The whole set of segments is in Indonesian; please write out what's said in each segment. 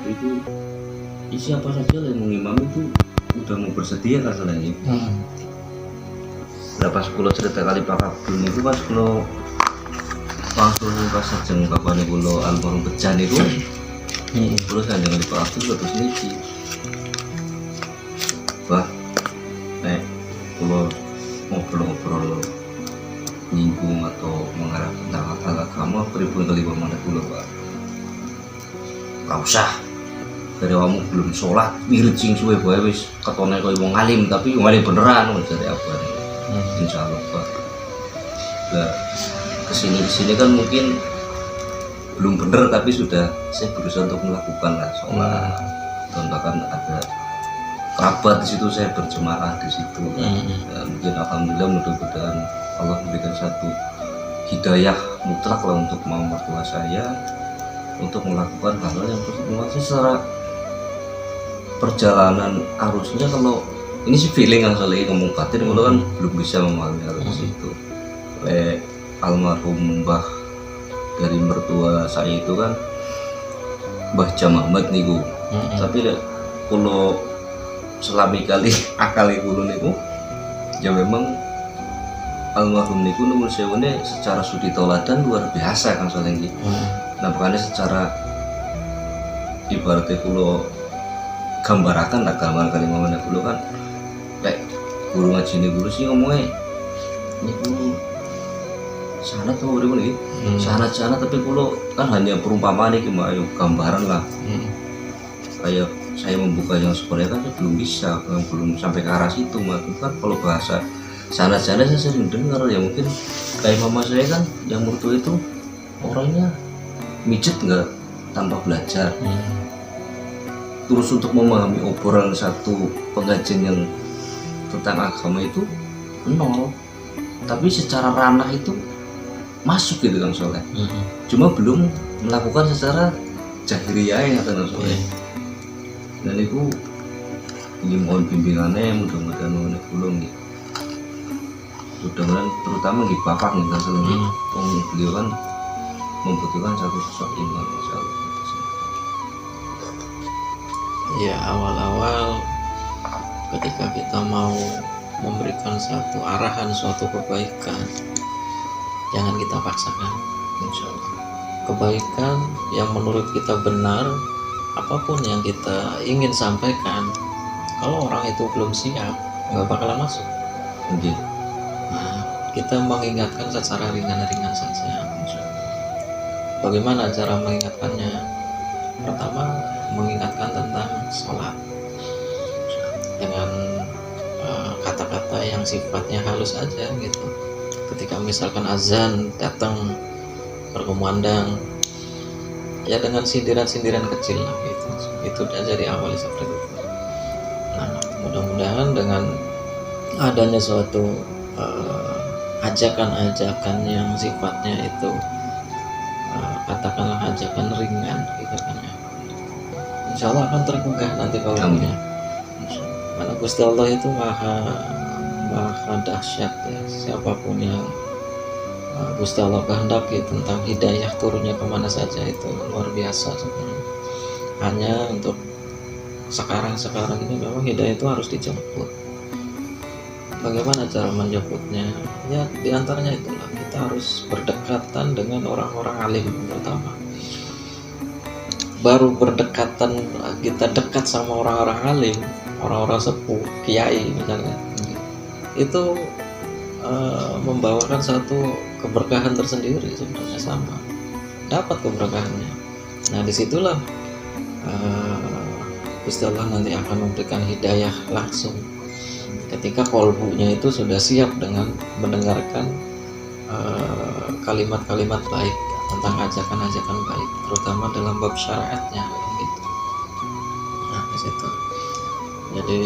itu siapa saja yang mengimam itu udah mau bersedia kan selain itu. Pas kulo cerita kali Pak Abdul itu pas kulo langsung pas sajeng bapaknya kulo almarhum bejan itu kulo sajeng kali Pak Abdul terus niki bah kulo ngobrol-ngobrol nyinggung atau mengarah tentang agama pripun kali pamane kulo Pak gak usah dari kamu belum sholat wirid sing suwe bae wis ketone koyo wong alim tapi wong alim beneran dari apa insya Allah Pak. Nah, kesini kan mungkin belum bener tapi sudah saya berusaha untuk melakukan lah sholat. Bahkan ada kerabat di situ saya berjemaah di situ. Dan mungkin alhamdulillah mudah-mudahan Allah memberikan satu hidayah mutlak lah untuk mau mertua saya untuk melakukan hal-hal yang masih secara perjalanan arusnya kalau ini sih feeling yang saya ngomong batin kalau kan belum bisa memahami arus itu. Oleh almarhum Mbah dari mertua saya itu kan Mbah Jamamat niku. Tapi kalau selami kali akal kulo niku ya memang almarhum niku nuwun sewune secara sudi tauladan luar biasa kan soalnya gitu. Nah makanya secara ibaratnya kulo gambarakan lah gambar kali mamane kulo kan kayak guru ngaji ini guru sih ngomongnya ini guru sanad tuh udah nih sanad tapi kulo kan hanya perumpamaan nih cuma ayo gambaran lah kayak saya membuka yang sebenarnya kan belum bisa belum sampai ke arah situ kan kalau bahasa sanad saya sering dengar ya mungkin kayak mama saya kan yang mertua itu orangnya mijet nggak tanpa belajar terus untuk memahami obrolan satu pengajian yang tentang agama itu nol tapi secara ranah itu masuk gitu kan soalnya cuma belum melakukan secara jahiliyah ya kan soalnya dan itu ini mohon bimbingannya mudah-mudahan mengenai kulung gitu mudah-mudahan terutama di bapak nih kan soalnya beliau kan membutuhkan satu sosok imam insyaallah. Ya awal-awal ketika kita mau memberikan satu arahan, suatu kebaikan jangan kita paksakan. Insyaallah Kebaikan yang menurut kita benar, apapun yang kita ingin sampaikan, kalau orang itu belum siap nggak bakalan masuk. Nah, kita mengingatkan secara ringan-ringan saja. Bagaimana cara mengingatkannya? Pertama, mengingatkan tentang sholat dengan kata-kata yang sifatnya halus aja gitu. Ketika misalkan azan datang berkumandang, ya dengan sindiran-sindiran kecil lah gitu. Itu aja di awal seperti itu. Nah, mudah-mudahan dengan adanya suatu ajakan-ajakan yang sifatnya itu katakanlah ajakan ringan gitu kan ya. Insya Allah akan tergugah nanti kaumnya. Karena Gusti Allah itu maha dahsyat ya. Siapapun yang Gusti Allah kehendaki tentang hidayah turunnya kemana saja itu luar biasa sebenarnya. Hanya untuk sekarang ini memang hidayah itu harus dijemput. Bagaimana cara menjemputnya? Ya diantaranya itulah kita harus berdekatan dengan orang-orang alim pertama. Baru berdekatan kita dekat sama orang-orang alim, orang-orang sepuh, kiai misalnya, itu membawakan satu keberkahan tersendiri sebenarnya sama, dapat keberkahannya. Nah disitulah Gusti Allah nanti akan memberikan hidayah langsung ketika kolbunya itu sudah siap dengan mendengarkan kalimat-kalimat baik tentang ajakan-ajakan baik, terutama dalam bab syariatnya gitu. Nah di situ. Jadi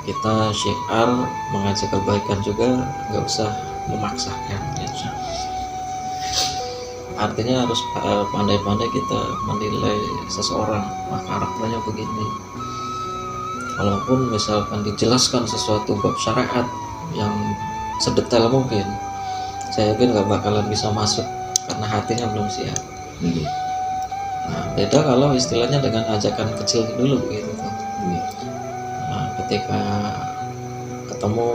kita syiar mengajak kebaikan juga nggak usah memaksakan gitu. Artinya harus pandai-pandai kita menilai seseorang, karakternya begini. Walaupun misalkan dijelaskan sesuatu bab syariat yang sedetail mungkin, saya yakin nggak bakalan bisa masuk karena hatinya belum siap. Nah, beda kalau istilahnya dengan ajakan kecil dulu gitu tuh. Iya. Nah, ketika ketemu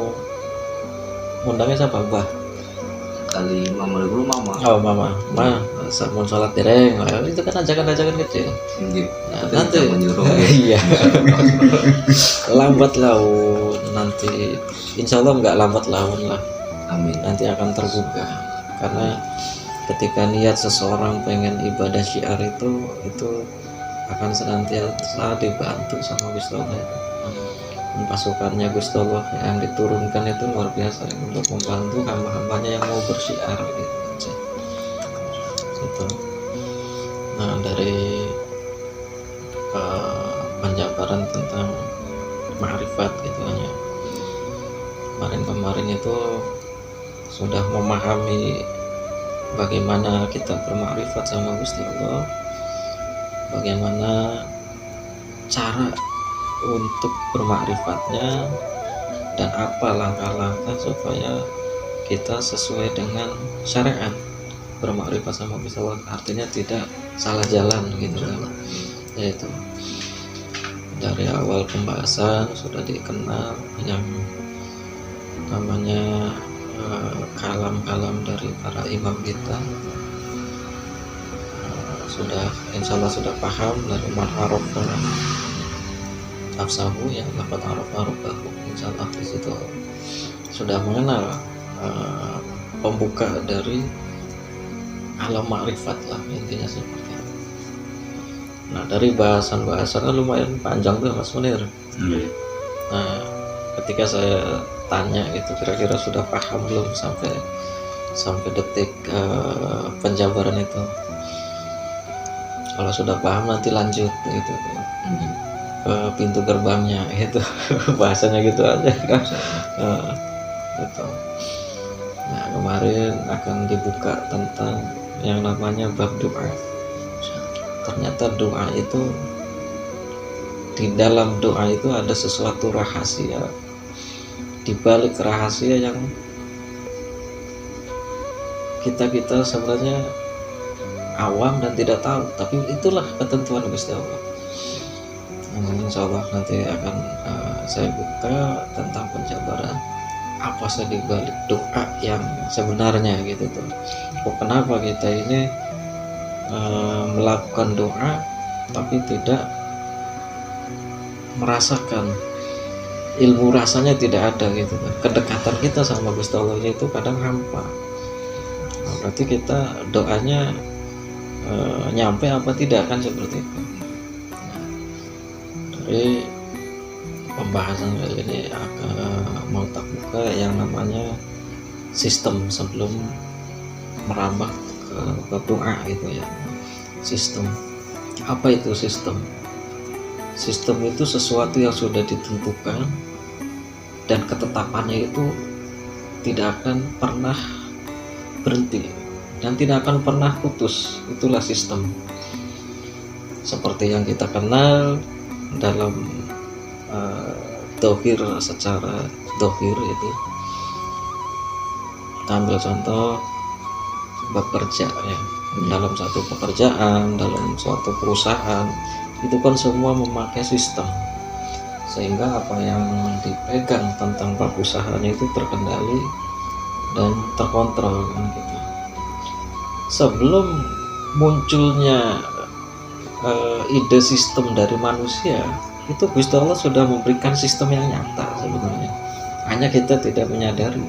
undangnya siapa? Bah. Kali mama dulu mama. Oh mama, mau sholat dereng. Nah, itu kan ajakan-ajakan kecil. Iya. Nah, Tapi nanti kita menyuruh. iya. Lambat laun nanti, insya Allah nggak lambat laun lah. Amin. Nanti akan terbuka, karena ketika niat seseorang pengen ibadah syiar itu akan senantiasa dibantu sama Gusti Allah. Dan pasukannya Gusti Allah yang diturunkan itu luar biasa untuk membantu hamba-hambanya yang mau bersyiar gitu. Gitu. Nah, dari penjabaran tentang ma'rifat gitu ya, kemarin itu sudah memahami bagaimana kita bermakrifat sama Gusti Allah, bagaimana cara untuk bermakrifatnya, dan apa langkah-langkah supaya kita sesuai dengan syariat bermakrifat sama Gusti Allah, artinya tidak salah jalan gitu kan. Yaitu dari awal pembahasan sudah dikenal yang namanya kalam-kalam dari para imam kita. Sudah insya Allah sudah paham dari manharof nafsahu yang dapat araf-arafahu, insya Allah di situ sudah mengenal pembuka dari alam makrifat lah, intinya seperti itu. Nah, dari bahasan-bahasan kan lumayan panjang tuh Mas Munir. Nah, ketika saya tanya gitu, kira-kira sudah paham belum sampai detik penjabaran itu? Kalau sudah paham nanti lanjut gitu ke pintu gerbangnya itu. Bahasanya gitu aja kan. Gitu. Nah, kemarin akan dibuka tentang yang namanya bab doa. Ternyata doa itu, di dalam doa itu ada sesuatu rahasia, di balik rahasia yang kita sebenarnya awam dan tidak tahu, tapi itulah ketentuan Gusti Allah. Insya Allah nanti akan saya buka tentang penjabaran apa sih di balik doa yang sebenarnya gitu tuh. Kenapa kita ini melakukan doa tapi tidak merasakan, ilmu rasanya tidak ada gitu kan. Kedekatan kita sama Gusti Allah itu kadang hampa. Nah, berarti kita doanya nyampe apa tidak kan, seperti itu. Nah, dari pembahasan kali ini akan mau tak buka yang namanya sistem sebelum merambah ke doa gitu ya. Sistem, apa itu sistem? Sistem itu sesuatu yang sudah ditentukan dan ketetapannya itu tidak akan pernah berhenti dan tidak akan pernah putus. Itulah sistem. Seperti yang kita kenal dalam dohir, secara dohir itu, kita ambil contoh bekerja ya. Dalam satu pekerjaan, dalam suatu perusahaan, itu kan semua memakai sistem, sehingga apa yang dipegang tentang perusahaan itu terkendali dan terkontrol kan gitu. Sebelum munculnya ide sistem dari manusia, itu Gusti Allah sudah memberikan sistem yang nyata sebenarnya, hanya kita tidak menyadari.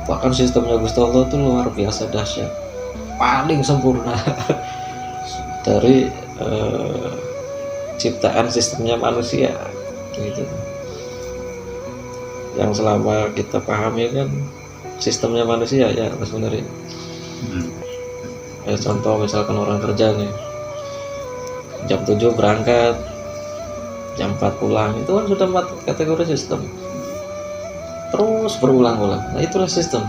Bahkan sistemnya Gusti Allah itu luar biasa dahsyat, paling sempurna dari ciptaan sistemnya manusia gitu. Yang selama kita pahami kan sistemnya manusia ya sebenarnya. Contoh misalkan orang kerja nih, jam 7 berangkat, jam 4 pulang, itu kan sudah 4 kategori sistem, terus berulang-ulang. Nah, itulah sistem.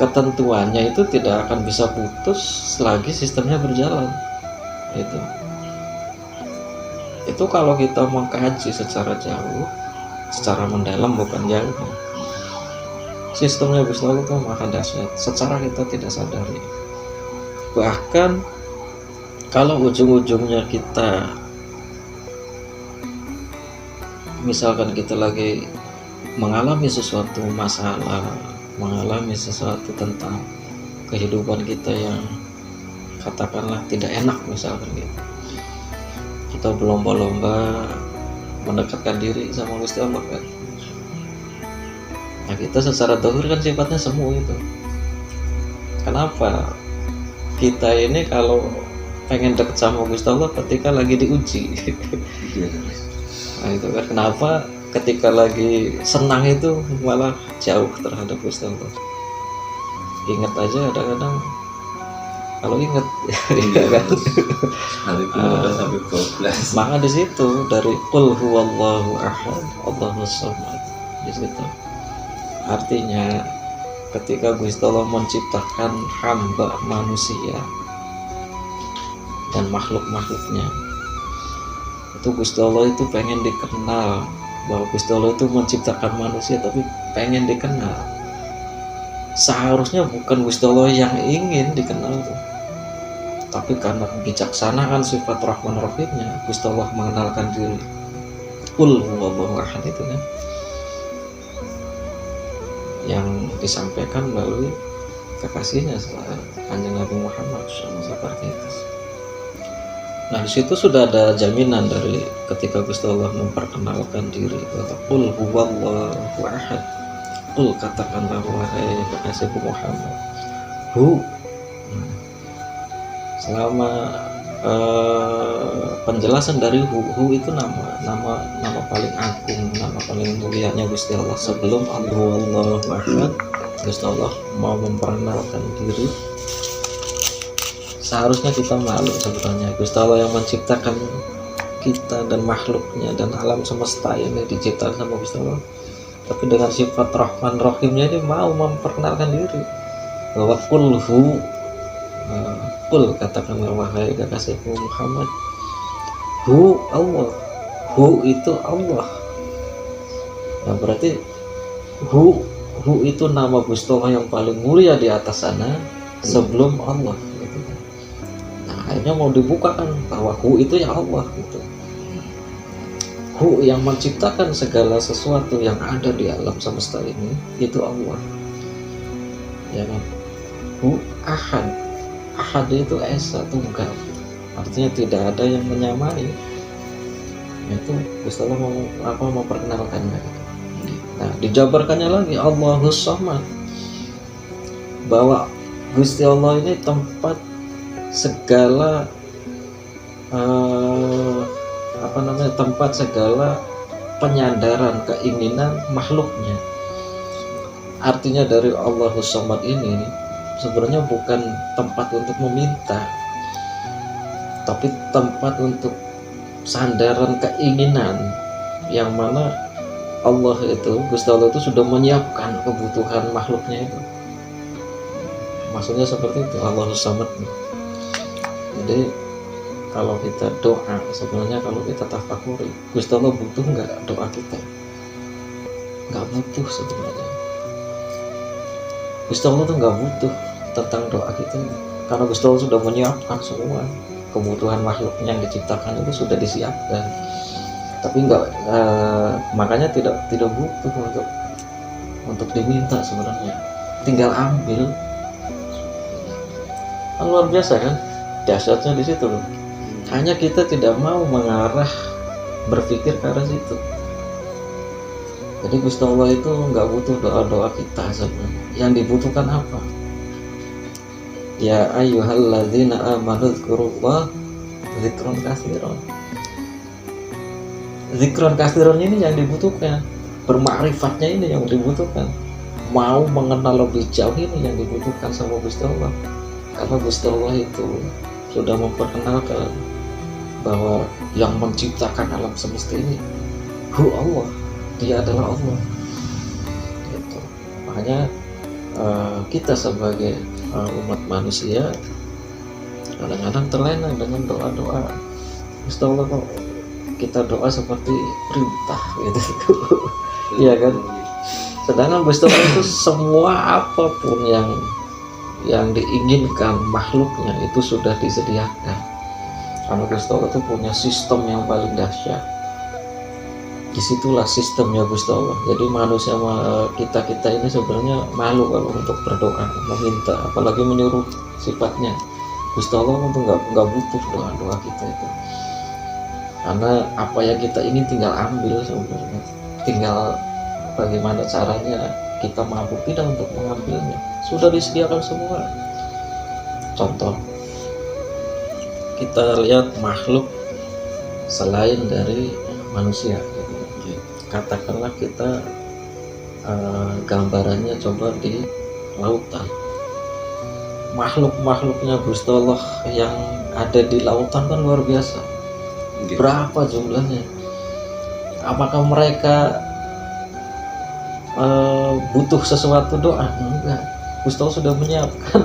Ketentuannya itu tidak akan bisa putus selagi sistemnya berjalan. Itu kalau kita mengkaji secara jauh, secara mendalam, bukan jauh, sistemnya Gusti Allah itu maha dahsyat secara kita tidak sadari. Bahkan Kalau ujung-ujungnya kita, misalkan kita lagi mengalami sesuatu masalah, mengalami sesuatu tentang kehidupan kita yang katakanlah tidak enak misalkan gitu, kita berlomba-lomba mendekatkan diri sama Gusti Allah kan. Nah kita secara dohir kan sifatnya semu itu. Kenapa? Kita ini kalau pengen deket sama Gusti Allah ketika lagi diuji. Nah itu kan kenapa ketika lagi senang itu malah jauh terhadap Gusti Allah. Ingat aja kadang-kadang kalau ingat ya kan. Hari itu sampai 12. Maka di situ dari qul huwallahu ahad Allahus samad, di situ artinya ketika Gusti Allah menciptakan hamba manusia dan makhluk-makhluknya, itu Gusti Allah itu pengen dikenal bahwa Gusti Allah itu menciptakan manusia tapi pengen dikenal. Seharusnya bukan Gusti Allah yang ingin dikenal tuh, tapi karena kebijaksanaan sifat Rahman Rahimnya, Gusti Allah mengenalkan diri. Qul huwallahu ahad itu kan yang disampaikan melalui kekasihnya Kanjeng Nabi Muhammad seperti itu. Nah di situ sudah ada jaminan dari ketika Gusti Allah memperkenalkan diri bahwa qul huwallahu ahad, qul katakanlah wahai kekasihku Muhammad, hu. Selama penjelasan dari hu itu nama paling agung, nama paling mulianya Gusti Allah. Sebelum Allahu Akbar, Gusti Allah mau memperkenalkan diri. Seharusnya kita malu sebenarnya. Gusti Allah yang menciptakan kita dan makhluknya dan alam semesta ini diciptakan sama Gusti Allah. Tapi dengan sifat Rahman Rahimnya ini mau memperkenalkan diri bahwa qul hu, qul katakanlah wahai kekasihku Muhammad, hu Allah, hu itu Allah. Nah berarti hu itu nama Gusti Allah yang paling mulia di atas sana sebelum Allah gitu. Nah akhirnya mau dibukakan bahwa hu itu ya Allah gitu. Hu yang menciptakan segala sesuatu yang ada di alam semesta ini itu Allah, ya kan. Hu ahad, ahad itu esa, tunggal, artinya tidak ada yang menyamai. Itu Gusti Allah mau memperkenalkannya. Nah dijabarkannya lagi Allahus samad, bahwa Gusti Allah ini tempat segala tempat segala penyandaran keinginan makhluknya. Artinya dari Allahus samad ini sebenarnya bukan tempat untuk meminta, tapi tempat untuk sandaran keinginan, yang mana Allah itu, Gusti Allah itu sudah menyiapkan kebutuhan makhluknya itu. Maksudnya seperti itu Allahus samad. Jadi kalau kita doa, sebenarnya kalau kita tafakuri, Gusti Allah butuh nggak doa kita? Nggak butuh sebenarnya. Gusti Allah tuh nggak butuh tentang doa kita, karena Gusti Allah sudah menyiapkan semua kebutuhan makhluknya yang diciptakan itu sudah disiapkan. Tapi makanya tidak butuh untuk diminta sebenarnya, tinggal ambil. Kan luar biasa kan, dahsyatnya di situ loh. Hanya kita tidak mau mengarah berpikir ke arah situ. Jadi Gusti Allah itu nggak butuh doa-doa kita sebenarnya. Yang dibutuhkan apa? Ya ayyuhalladzina amanu dzkurullah dzikron katsiran. Zikron katsiran ini yang dibutuhkan. Bermakrifatnya ini yang dibutuhkan. Mau mengenal lebih jauh ini yang dibutuhkan sama Gusti Allah. Karena Gusti Allah itu sudah memperkenalkan bahwa yang menciptakan alam semesta ini hu Allah, dia adalah Allah gitu. Makanya kita sebagai umat manusia kadang-kadang terlena dengan doa-doa Gusti Allah, kok kita doa seperti perintah gitu. Iya kan, sedangkan Gusti Allah itu semua apapun yang diinginkan makhluknya itu sudah disediakan. Karena Gusti Allah itu punya sistem yang paling dahsyat. Disitulah sistemnya Gusti Allah. Jadi manusia kita ini sebenarnya malu kalau untuk berdoa, meminta, apalagi menyuruh. Sifatnya Gusti Allah itu nggak butuh doa kita itu. Karena apa yang kita ingin tinggal ambil sebenarnya. Tinggal bagaimana caranya kita mampu tidak untuk mengambilnya. Sudah disediakan semua. Contoh, kita lihat makhluk selain dari manusia. Katakanlah kita gambarannya coba di lautan. Makhluk-makhluknya Gusti Allah yang ada di lautan kan luar biasa. Berapa jumlahnya? Apakah mereka butuh sesuatu doa? Enggak. Gusti Allah sudah menyiapkan.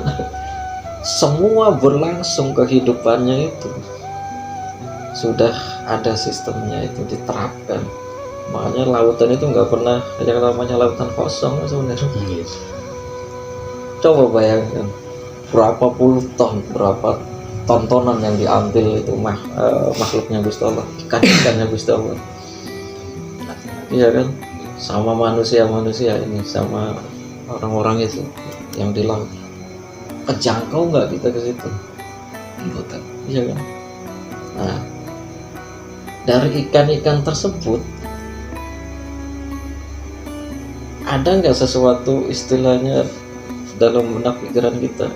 Semua berlangsung kehidupannya itu sudah ada sistemnya, itu diterapkan. Makanya lautan itu nggak pernah yang namanya lautan kosong sebenarnya. Coba bayangkan berapa puluh ton, berapa tontonan yang diambil itu makhluknya Gusti Allah, ikan-ikannya Gusti Allah. Iya kan, sama manusia ini, sama orang-orang itu yang di laut. Kejangkau nggak kita ke situ? Iya kan. Nah, dari ikan-ikan tersebut ada nggak sesuatu istilahnya dalam benak pikiran kita,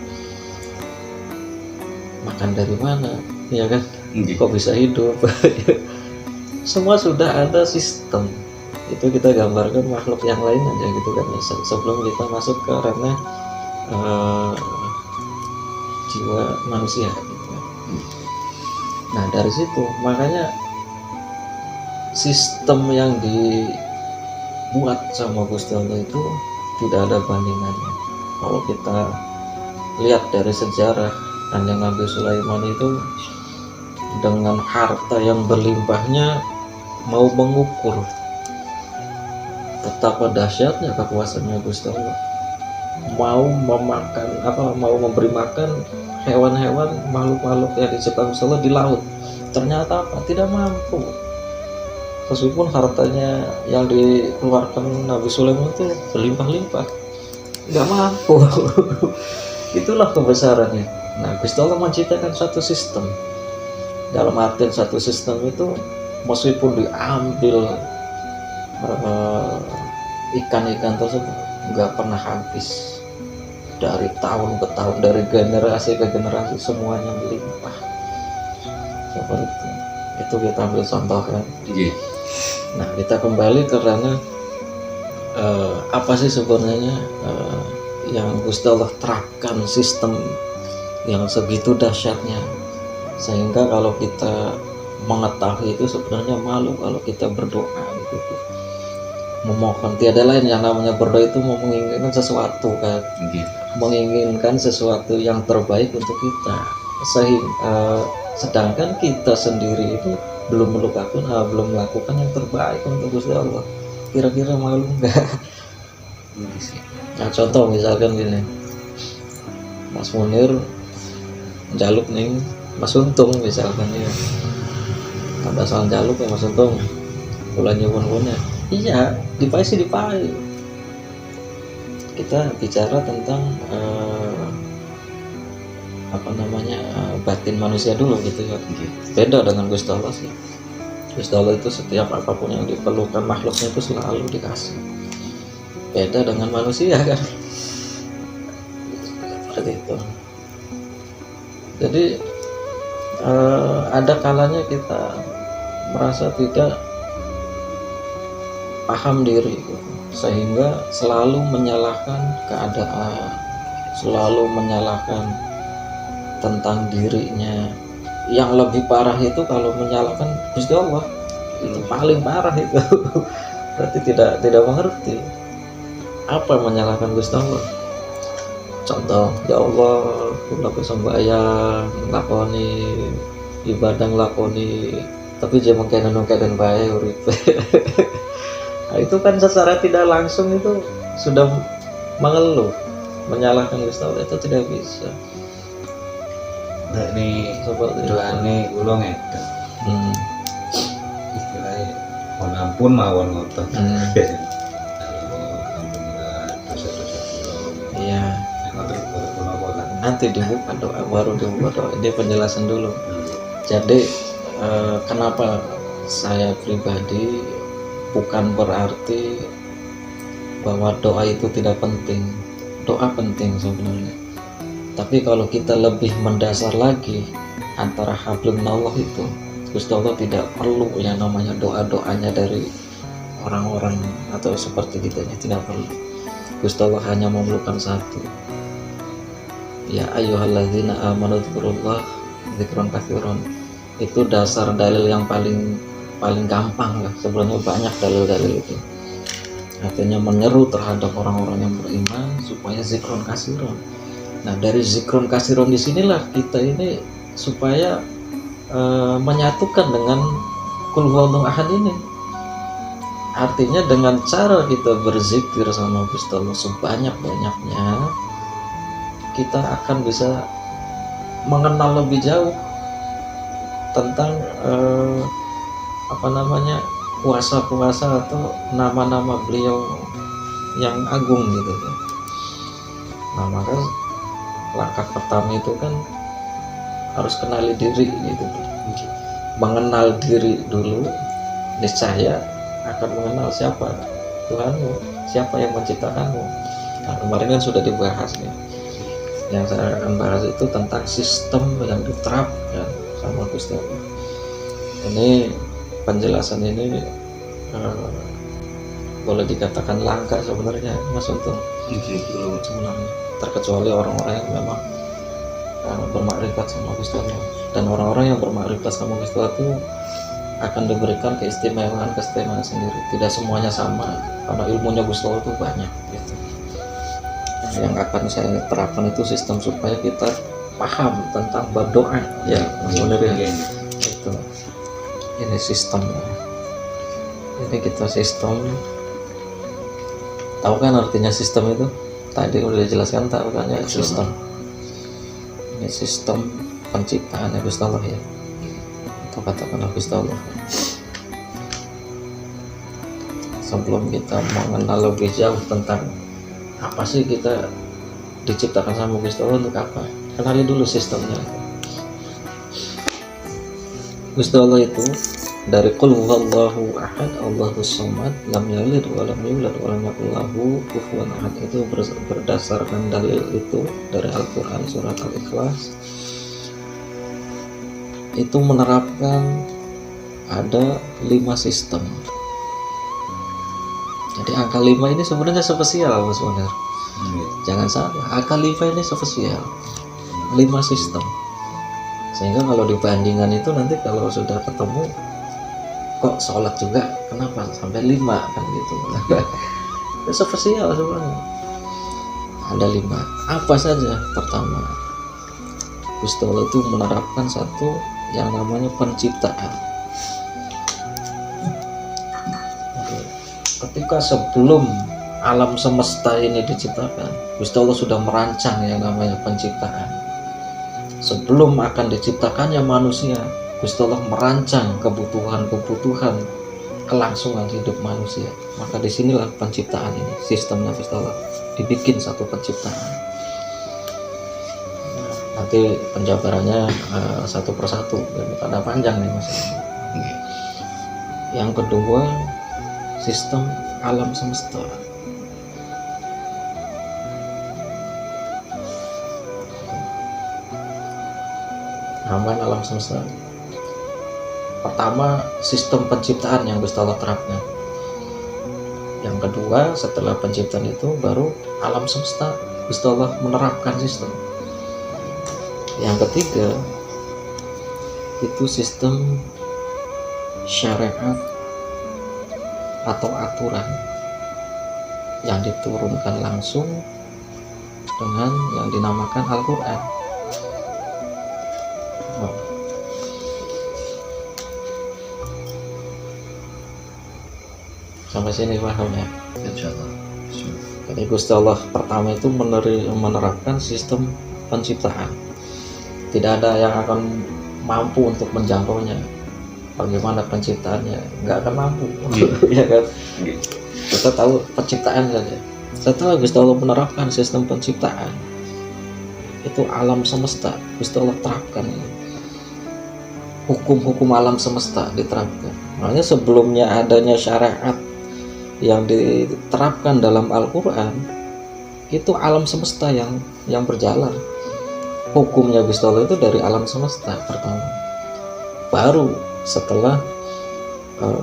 makan dari mana, ya kan? Kok bisa hidup? Semua sudah ada sistem. Itu kita gambarkan makhluk yang lain aja gitu kan, sebelum kita masuk ke ranah jiwa manusia gitu kan. Nah dari situ makanya sistem yang dibuat sama Gusti Allah itu tidak ada bandingannya. Kalau kita lihat dari sejarah Kanjeng Nabi Sulaiman itu dengan harta yang berlimpahnya mau mengukur betapa dahsyatnya kekuasaannya Gusti Allah, mau memberi makan hewan-hewan, makhluk-makhluk yang diciptakan Gusti Allah di laut. Ternyata apa? Tidak mampu. Meskipun hartanya yang dikeluarkan Nabi Sulaiman itu berlimpah-limpah, nggak mampu. Itulah kebesarannya. Nah, Gusti Allah menciptakan satu sistem. Dalam artian satu sistem itu meskipun diambil ikan-ikan tersebut nggak pernah habis, dari tahun ke tahun, dari generasi ke generasi semuanya melimpah. Seperti itu kita ambil contoh kan. Nah kita kembali karena apa sih sebenarnya yang Gusti Allah terapkan sistem yang segitu dahsyatnya, sehingga kalau kita mengetahui itu sebenarnya malu kalau kita berdoa gitu. Memohon, tiada lain yang namanya berdoa itu mau menginginkan sesuatu kan, menginginkan sesuatu yang terbaik untuk kita, sedangkan kita sendiri itu belum melakukan yang terbaik untuk Gusti Allah. Kira-kira malu enggak? Nah contoh misalkan gini, Mas Munir jaluk nih Mas Untung misalkan ya, ada soal jaluk ya Mas Untung, bulan nyuwun-nyuwunnya. Iya, dipai. Kita bicara tentang batin manusia dulu gitu ya. Beda dengan Gusti Allah sih. Gusti Allah itu setiap apapun yang diperlukan makhluknya itu selalu dikasih. Beda dengan manusia kan. Seperti itu. Jadi ada kalanya kita merasa tidak paham diri gitu, sehingga selalu menyalahkan keadaan, selalu menyalahkan tentang dirinya. Yang lebih parah itu kalau menyalahkan Gusti Allah, itu paling parah itu. Berarti tidak mengerti apa menyalahkan Gusti Allah. Contoh, ya Allah, kula sembahyang lakoni ibadah lakoni, tapi jangan kenen bae uripe. Nah, itu kan secara tidak langsung itu sudah mengeluh, menyalahkan Gusti Allah, itu tidak bisa. Nek nih seperti itu. doane kula ngeten. Hmm. Istilahnya mohon ampun mawon ngoten. Hmm. Alhamdulillah dosa-dosa kula. Iya, Ngoten kula kan. nanti dibuka doa, baru dibuka doa. Ini penjelasan dulu. Jadi kenapa saya pribadi bukan berarti bahwa doa itu tidak penting. Doa penting sebenarnya. Tapi kalau kita lebih mendasar lagi antara hablum minallah itu, Gusti Allah tidak perlu yang namanya doa-doanya dari orang-orang atau seperti kita ini, tidak perlu. Gusti Allah hanya memerlukan satu. Ya ayyuhalladzina amanu dzkurullah dzikran katsiran. Itu dasar dalil yang paling gampang lah. Sebenarnya banyak dalil-dalil itu. Artinya menyeru terhadap orang-orang yang beriman supaya zikron kasiron. Nah dari zikron kasiron disinilah kita ini supaya menyatukan dengan kul huwallahu ahad ini. Artinya dengan cara kita berzikir sama Gusti Allah sebanyak-banyaknya, kita akan bisa mengenal lebih jauh tentang kuasa-kuasa atau nama-nama beliau yang agung gitu. Nah maka langkah pertama itu kan harus kenali diri gitu. Mengenal diri dulu, niscaya akan mengenal siapa Tuhanmu, siapa yang menciptakanmu. Nah kemarin kan sudah dibahas nih. Yang saya akan bahas itu tentang sistem yang diterapkan sama Gusti Allah. Ini penjelasan ini boleh dikatakan langka sebenarnya Mas Untung. Sebenarnya terkecuali orang-orang yang memang bermakrifat sama Gusti Allah. Dan orang-orang yang bermakrifat sama Gusti Allah itu akan diberikan keistimewaan sendiri. Tidak semuanya sama karena ilmunya Gusti Allah itu banyak gitu. Yang akan saya terapkan itu sistem supaya kita paham tentang berdoa ya Mas Munir ya. Itu ini sistemnya. Ini kita sistem. Tahu kan artinya sistem itu? Tadi udah dijelaskan, tahu kan ya sistem. Ini sistem penciptaan Gusti Allah ya. Atau katakanlah Gusti Allah. Sebelum kita mengenal lebih jauh tentang apa sih kita diciptakan sama Gusti Allah untuk apa? Kenali dulu sistemnya. Gusti Allah itu dari qul huwallahu ahad Allahus samad lam yalid wa lam yulad wa lam yakul lahu kufuwan ahad. Itu berdasarkan dalil itu dari Al-Qur'an surat Al-Ikhlas. Itu menerapkan ada 5 sistem. Jadi angka 5 ini sebenarnya spesial Mas Munir. Jangan salah, angka 5 ini spesial. 5 sistem. Sehingga kalau dibandingkan itu nanti kalau sudah ketemu kok sholat juga kenapa sampai 5 kan gitu. Itu spesial sebenarnya. Ada 5. Apa saja? Pertama, Gusti Allah itu menerapkan satu yang namanya penciptaan. Ketika sebelum alam semesta ini diciptakan, Gusti Allah sudah merancang yang namanya penciptaan. Sebelum akan diciptakannya manusia, Gusti Allah merancang kebutuhan kelangsungan hidup manusia. Maka disinilah penciptaan ini, sistemnya Gusti Allah. Dibikin satu penciptaan. Nanti penjabarannya satu persatu, karena panjang nih Mas. Yang kedua, sistem alam semesta. Namanya alam semesta. Pertama, sistem penciptaan yang Gusti Allah terapkan. Yang kedua, setelah penciptaan itu baru alam semesta Gusti Allah menerapkan sistem. Yang ketiga, itu sistem syariat atau aturan yang diturunkan langsung dengan yang dinamakan Al-Quran. Sampai sini paham ya? Insyaallah. Jadi Gusti Allah pertama itu menerapkan sistem penciptaan. tidak ada yang akan mampu untuk menjangkaunya. Bagaimana penciptaannya, nggak akan mampu. Ya kan, kita tahu penciptaan saja. Setelah Gusti Allah menerapkan sistem penciptaan, itu alam semesta Gusti Allah terapkan ini. Hukum-hukum alam semesta diterapkan. Makanya sebelumnya adanya syariat yang diterapkan dalam Al-Quran, itu alam semesta yang berjalan. Hukumnya Gusti Allah itu dari alam semesta pertama. Baru setelah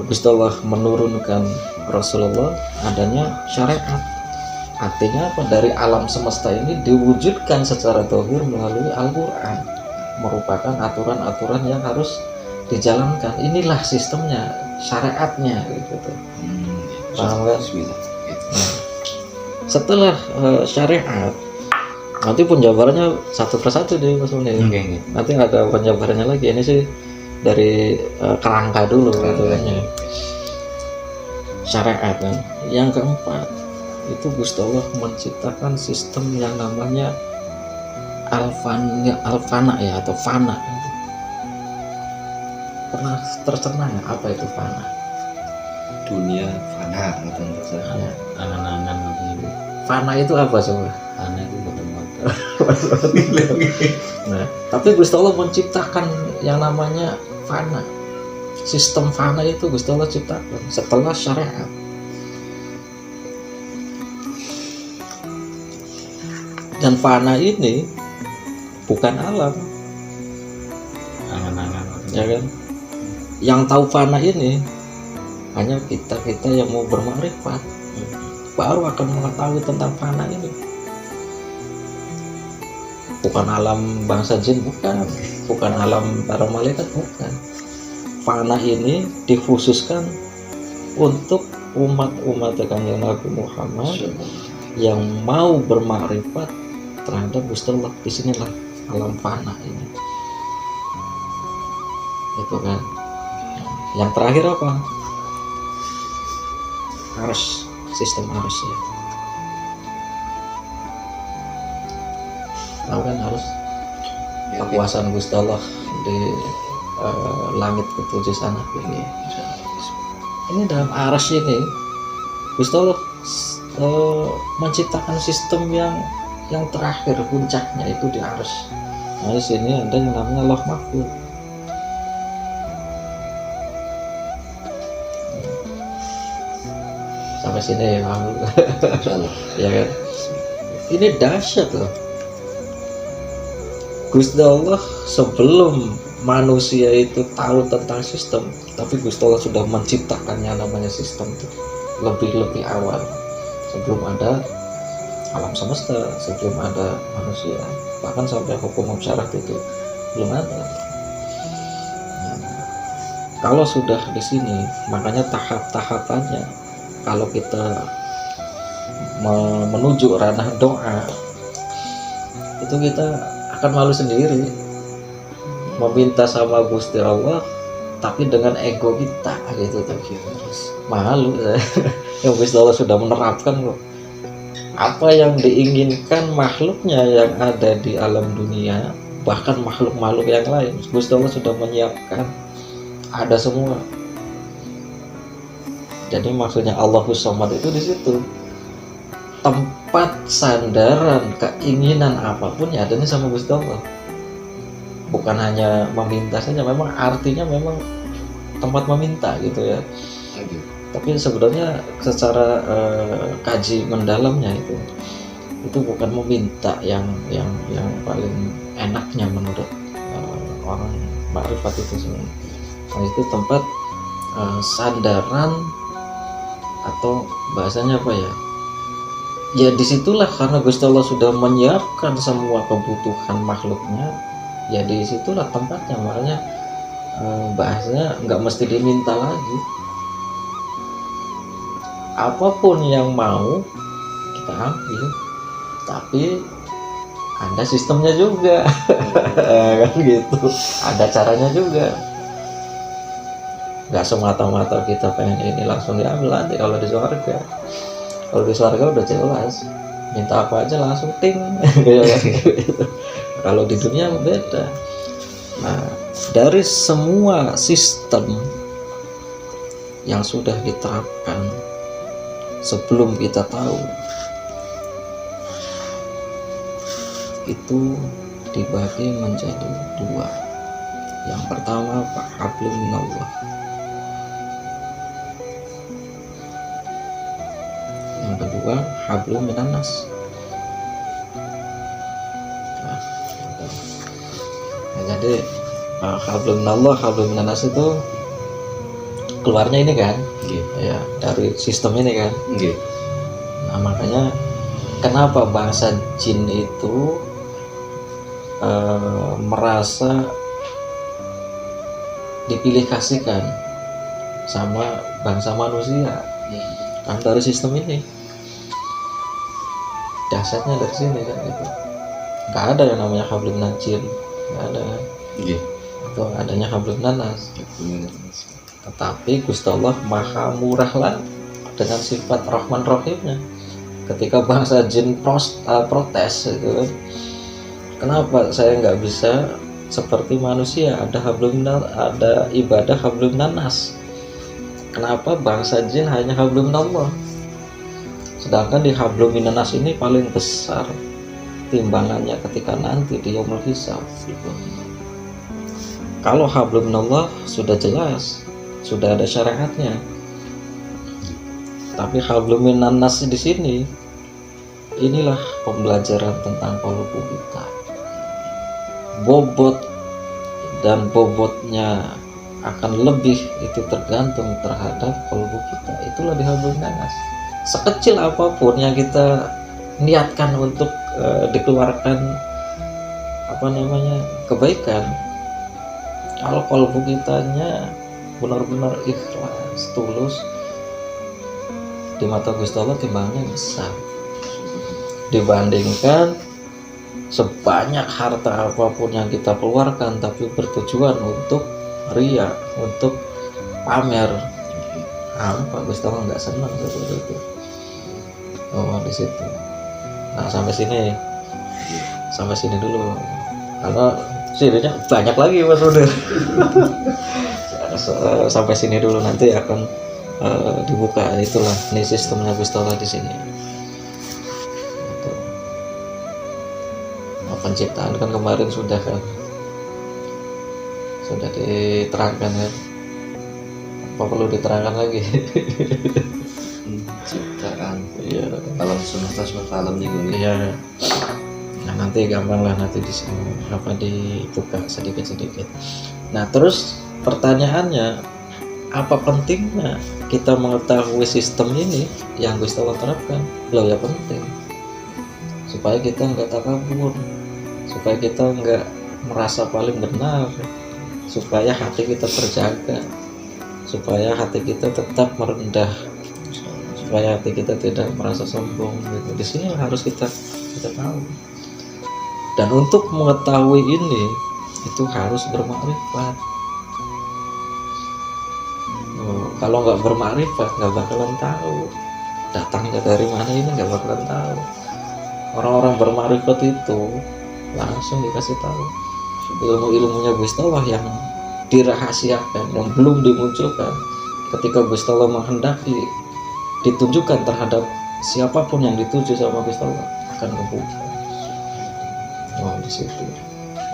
Gusti Allah menurunkan Rasulullah, adanya syariat. Artinya apa? Dari alam semesta ini diwujudkan secara zahir melalui Al-Quran, merupakan aturan-aturan yang harus dijalankan. Inilah sistemnya, syariatnya gitu. Paham kan? Nah, setelah syariat, nanti penjabarannya satu persatu deh Mas Munir. Nanti ada penjabarannya lagi. Ini sih dari kerangka dulu gitu kan. Syariat kan. Yang keempat, itu Gusti Allah menciptakan sistem yang namanya al-fana ya, atau fana. Pernah tercerna nggak apa itu fana? Dunia fana atau Ya. Angan-angan apa itu? Fana itu apa coba? Aneh itu betul. Nah, tapi Gusti Allah menciptakan yang namanya fana. Sistem fana itu Gusti Allah ciptakan setelah syariat. Dan fana ini bukan alam, Angan-angan. ya kan? Yang tahu fana ini hanya kita yang mau bermakrifat, baru akan mengetahui tentang fana ini. Bukan alam bangsa jin, bukan alam para malaikat, bukan. Fana ini dikhususkan untuk umat-umat Kanjeng Nabi Muhammad yang mau bermakrifat terhadap Gusti Allah. Disinilah alam fana ini. Itu kan. Yang terakhir apa? Arsy, sistem arsy ya. Tahu kan harus kekuasaan Gusti Allah di langit ketujuh sana ini. Ini dalam arsy ini Gusti Allah menciptakan sistem yang terakhir, puncaknya itu di arsy. Nah, di sini ada yang namanya Lauh Mahfuz. Sampai sini ya, ya kan? Ini dahsyat loh. Gusti Allah sebelum manusia itu tahu tentang sistem, tapi Gusti Allah sudah menciptakannya namanya sistem itu lebih awal, sebelum ada alam semesta, sebelum ada manusia, bahkan sampai hukum syarat itu belum ada. Kalau sudah di sini, makanya tahap-tahapannya, kalau kita menuju ranah doa, itu kita akan malu sendiri meminta sama Gusti Allah, tapi dengan ego kita gitu, malu. Yang Gusti Allah sudah menerapkan kok. Apa yang diinginkan makhluknya yang ada di alam dunia, bahkan makhluk-makhluk yang lain, Gusti Allah sudah menyiapkan, ada semua. Jadi maksudnya Allahus Samad itu di situ. Tempat sandaran keinginan apapun ya adanya sama Gusti Allah. Bukan hanya meminta saja, memang artinya memang tempat meminta gitu ya. Tapi sebenarnya secara kaji mendalamnya itu bukan meminta yang paling enaknya menurut orang makrifat itu sebenarnya. Nah, itu tempat sandaran, atau bahasanya apa ya? Ya disitulah, karena Gusti Allah sudah menyiapkan semua kebutuhan makhluknya, ya disitulah tempatnya. Makanya bahasanya nggak mesti diminta lagi. Apapun yang mau kita ambil, tapi ada sistemnya juga. Kan gitu, ada caranya juga. Nggak semata-mata kita pengen ini langsung diambil nanti. Kalau di surga udah jelas, minta apa aja langsung ting. Kalau di dunia beda. Nah, dari semua sistem yang sudah diterapkan sebelum kita tahu, itu dibagi menjadi dua. Yang pertama hablum minallah, yang kedua hablum minannas. Jadi hablum minallah, hablum minannas itu keluarnya ini kan, ya dari sistem ini kan. Nah, makanya kenapa bangsa jin itu merasa dipilih kasihkan sama bangsa manusia, kan dari sistem ini. Dasarnya dari sini kan gitu. Nggak ada yang namanya hablum minajin, nggak ada kan. Itu adanya hablum minannas. Tetapi Gusti Allah maha murah lah dengan sifat Rahman Rahimnya. Ketika bangsa jin protes itu kan, kenapa saya nggak bisa seperti manusia, ada ibadah hablum minannas? Kenapa bangsa jin hanya hablum minallah? Sedangkan di hablum minannas ini paling besar timbangannya ketika nanti di yaumul hisab. Kalau hablum minallah sudah jelas, sudah ada syariatnya. Tapi hablum minannas di sini, inilah pembelajaran tentang qalbu kita. Bobot dan bobotnya akan lebih itu tergantung terhadap qalbu kita. Itulah di hablum minannas. Sekecil apapun yang kita niatkan untuk dikeluarkan kebaikan, kalau qalbu kitanya benar-benar ikhlas, tulus, di mata Gusti Allah timbangannya besar dibandingkan sebanyak harta apapun yang kita keluarkan tapi bertujuan untuk ria, untuk pamer. Apa Gusti Allah nggak senang seperti itu. Oh, di situ. Nah, sampai sini dulu, karena sininya banyak lagi Mas Ruder. Sampai sini dulu, nanti akan dibuka. Itulah ini sistemnya Gusti Allah di sini. Itu. Nah, penciptaan kan kemarin sudah diterangkan kan. Apa perlu diterangkan lagi? Ciptaan Iya. alam semesta alam ini. Iya. Nah, nanti gampang lah nanti dibuka sedikit-sedikit. Nah, terus pertanyaannya, apa pentingnya kita mengetahui sistem ini yang Gusti Allah terapkan? Loh, ya penting. Supaya kita nggak takabur, supaya kita nggak merasa paling benar, supaya hati kita terjaga, supaya hati kita tetap merendah, supaya hati kita tidak merasa sombong gitu. Di sini harus kita tahu. Dan untuk mengetahui ini itu harus bermakrifat. Kalau nggak bermakrifat nggak bakalan tahu datangnya dari mana, ini nggak bakalan tahu. Orang-orang bermakrifat itu langsung dikasih tahu ilmu-ilmunya Gusti Allah yang dirahasiakan, yang belum dimunculkan. Ketika Gusti Allah menghendaki ditunjukkan terhadap siapapun yang dituju sama Gusti Allah, akan kebuka. Oh, di situ.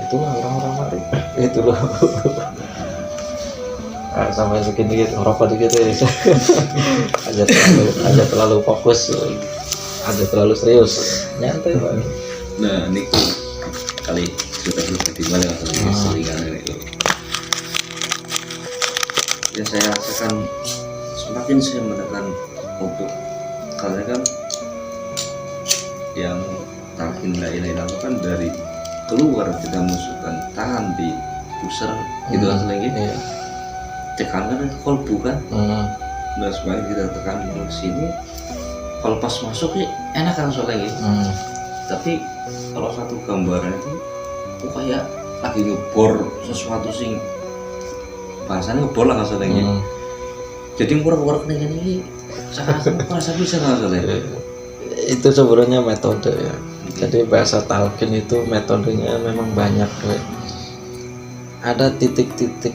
Itulah orang-orang makrifat. Itu loh. Sampai segini gitu, ngerokok dikit ya. aja terlalu fokus, aja terlalu serius. Nyantai Pak. Nah, ini kali sudah lebih mana selingan itu. Yang saya rasakan semakin saya menekan untuk, karena kan yang talqin la ilaha illallah kan dari keluar kita masukkan tahan di pusar gitu kan lagi. Iya. Tekankan itu kolbu kan. Nah, sebagai kita tekan di sini, kalau pas masuk ya enak kan soalnya gitu. Tapi kalau satu gambaran itu kayak lagi ngebor sesuatu sing bahasanya ngebor lah kan soalnya. Jadi murah-murah ini sangat merasa bisa kan soalnya. Itu sebenarnya metode ya. Jadi bahasa talqin itu metodenya memang banyak, we. Ada titik-titik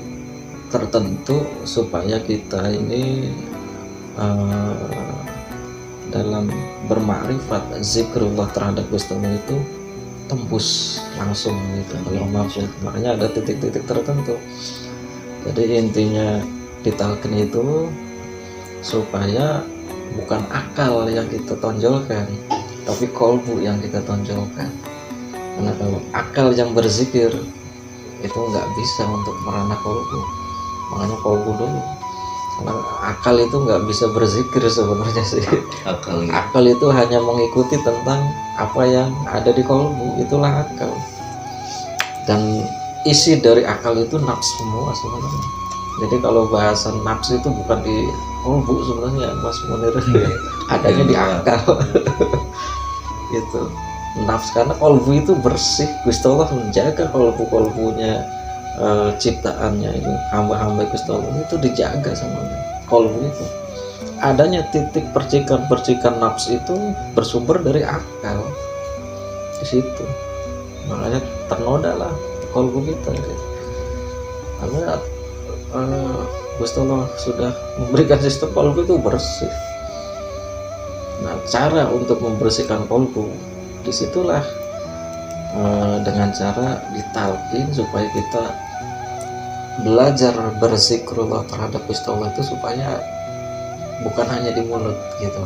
tertentu supaya kita ini dalam bermakrifat zikrullah terhadap Gusti Allah itu tembus langsung gitu kalau maksud. Makanya ada titik-titik tertentu. Jadi intinya ditalkin itu supaya bukan akal yang kita tonjolkan, tapi kolbu yang kita tonjolkan. Karena kalau akal yang berzikir itu nggak bisa untuk merana kolbu, makanya kolbu dulu. Karena akal itu nggak bisa berzikir sebenarnya sih. Akal itu hanya mengikuti tentang apa yang ada di kolbu, itulah akal. Dan isi dari akal itu nafsu semua sebenarnya. Jadi kalau bahasa nafsu itu bukan di kolbu sebenarnya, Mas Munir. Adanya di akal. Itu nafsu, karena kolbu itu bersih. Gusti Allah menjaga kolbu-kolbunya, ciptaannya ini, hamba-hamba Gusti Allah itu dijaga sama kolbu itu. Adanya titik percikan-percikan nafsu itu bersumber dari akal di situ. Makanya ternoda lah kolbu kita gitu. Karena Gusti Allah sudah memberikan sistem kolbu itu bersih. Nah, cara untuk membersihkan kolbu disitulah dengan cara ditalqin supaya kita belajar berzikrullah terhadap Gusti Allah itu supaya bukan hanya di mulut gitu.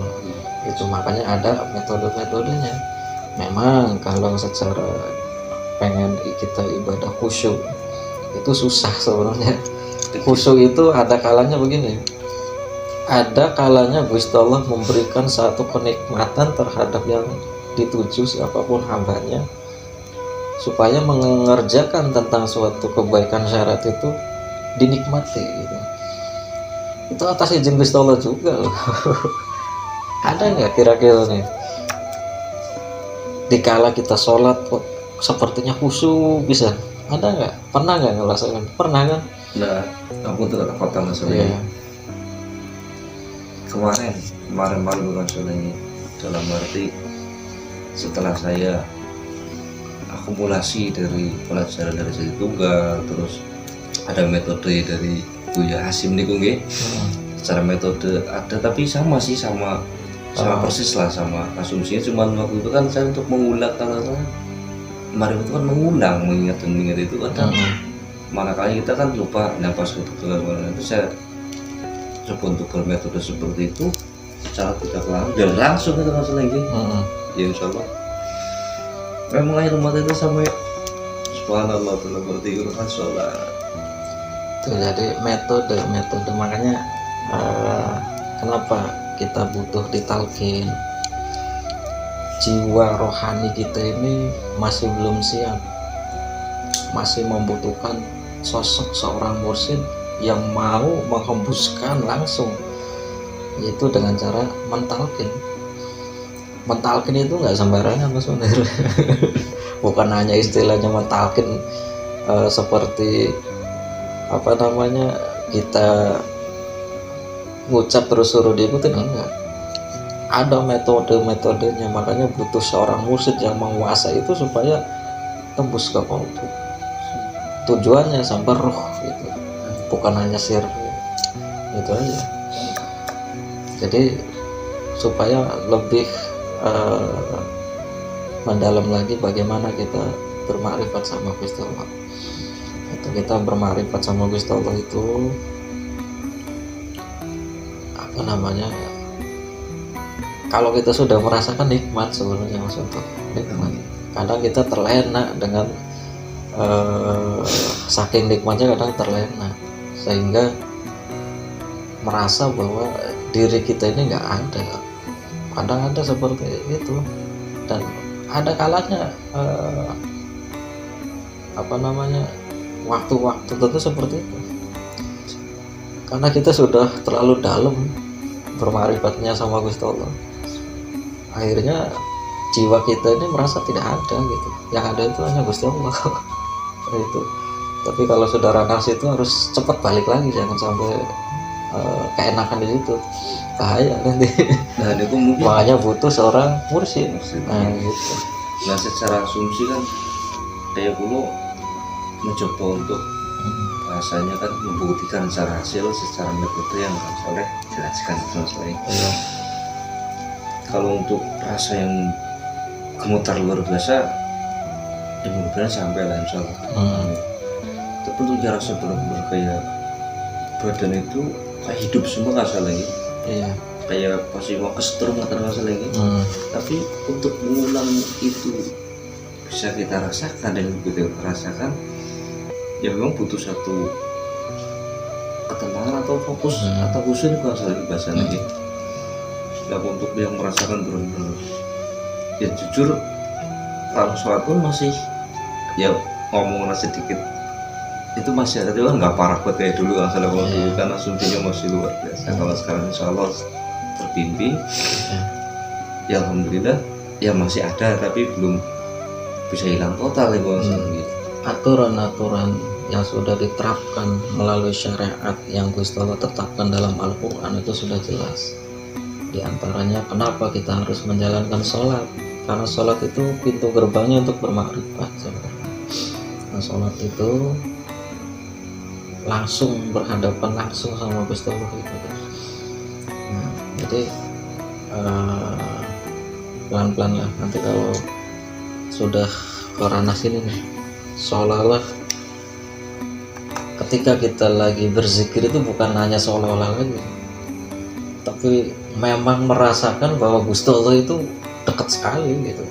Itu makanya ada metode-metodenya. Memang kalau secara pengen kita ibadah khusyuk itu susah sebenarnya. Khusyuk itu ada kalanya begini. Ada kalanya Gusti Allah memberikan satu kenikmatan terhadap yang dituju siapapun hambanya, supaya mengerjakan tentang suatu kebaikan syarat itu dinikmati gitu. Itu atas izin Gusti Allah juga loh. Ada nggak kira-kira nih dikala kita sholat kok sepertinya khusyuk bisa? Ada nggak? Pernah nggak ngerasakan? Pernah kan? Nah, aku tuh kata kota masalahnya. Iya. Kemarin bukan masalahnya, dalam arti setelah saya akumulasi dari pelajaran dari Siti Tunggal, terus ada metode dari Buya Hasim nih nggih. Secara metode ada, tapi sama sih, sama persis lah, sama asumsinya. Cuman waktu itu kan saya untuk mengulang kata-kata kemarin itu kan mengingat itu kan manakala kita kan lupa nafas itu. Saya coba untuk bermetode seperti itu secara tidak langsung itu masalah ini. Ya insya Allah memang air mata itu sampai subhanallah telah bertiga kan sholat itu. Jadi metode makanya kenapa kita butuh ditalqin. Jiwa rohani kita ini masih belum siap, masih membutuhkan sosok seorang mursyid yang mau menghembuskan langsung, yaitu dengan cara mentalkin. Mentalkin itu nggak sembarangan Mas Munir. Bukan hanya istilahnya mentalkin seperti apa namanya kita ngucap terus suruh diikutin, enggak. Ada metode-metodenya. Makanya butuh seorang mursyid yang menguasai itu supaya tembus ke kolbu. Tujuannya sampai roh gitu, bukan hanya sir itu aja. Jadi supaya lebih mendalam lagi bagaimana kita bermakrifat sama Gusti Allah. Itu kita bermakrifat sama Gusti Allah itu apa namanya, kalau kita sudah merasakan nikmat sebenarnya Mas untuk nikmat. Kadang kita terlena dengan saking nikmatnya, kadang terlena sehingga merasa bahwa diri kita ini nggak ada. Kadang ada seperti itu, dan ada kalanya apa namanya waktu-waktu tentu seperti itu, karena kita sudah terlalu dalam bermarifatnya sama Gusti Allah. Akhirnya jiwa kita ini merasa tidak ada gitu, yang ada itu hanya Gusti Allah. Itu. Tapi kalau sudah ranas itu harus cepat balik lagi, jangan sampai keenakan di situ, bahaya nanti. Nah itu mungkin makanya butuh seorang mursyid. Nah gitu. Nah secara asumsi kan kayak dulu mencoba untuk bahasanya kan membuktikan secara hasil secara metode yang Kang Soleh jelaskan itu masalahnya. Iya. Kalau untuk rasa yang gemetar luar biasa ya mudah-mudahan sampai lah insya Allah. Tapi untuk rasa benar-benar kayak badan itu kayak hidup semua nggak salah lagi, Iya. kayak pasti mau kesetrum nggak salah lagi. Tapi untuk mengulang itu bisa kita rasakan dan kita rasakan ya memang butuh satu ketenangan atau fokus atau khusyuk kalau salah bahasa lagi. Nah untuk yang merasakan benar-benar ya jujur kalau sholat pun masih ya ngomong sedikit itu masih ada juga nggak parah buat kayak dulu kan salah kalau dulu kan asumsinya masih luar biasa. Kalau sekarang insya Allah terbimbing ya alhamdulillah ya masih ada tapi belum bisa hilang total ya bos. Gitu. Aturan-aturan yang sudah diterapkan melalui syariat yang Gusti Allah tetapkan dalam Al-Quran itu sudah jelas. Di antaranya kenapa kita harus menjalankan sholat, karena sholat itu pintu gerbangnya untuk bermakrifat. Nah, sholat itu langsung berhadapan langsung sama Gusti Allah itu. Nah, jadi pelan-pelan lah nanti kalau sudah ke ranah sini nih, seolah-olah ketika kita lagi berzikir itu bukan hanya seolah-olah lagi, tapi memang merasakan bahwa Gusti Allah itu dekat sekali gitu,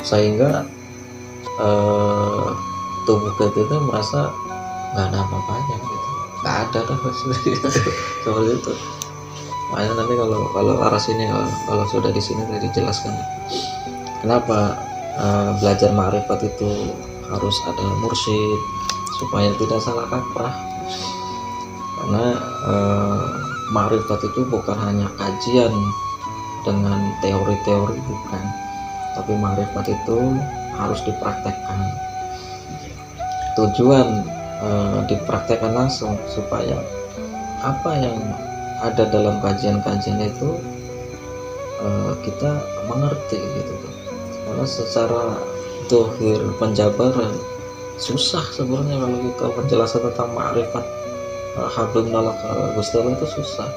sehingga tubuh kita itu merasa nggak ada apa-apanya gitu, nggak ada dah seperti itu. Makanya nanti kalau arah sini kalau sudah di sini tadi dijelaskan kenapa belajar ma'rifat itu harus ada mursyid supaya tidak salah kaprah, karena ma'rifat itu bukan hanya kajian dengan teori-teori, bukan, tapi ma'rifat itu harus dipraktekkan. Tujuan dipraktekkan langsung supaya apa yang ada dalam kajian-kajian itu kita mengerti gitu. Karena secara dohir penjabaran susah sebenarnya kalau kita penjelasan tentang ma'rifat hablum minallah Gusti Allah itu susah.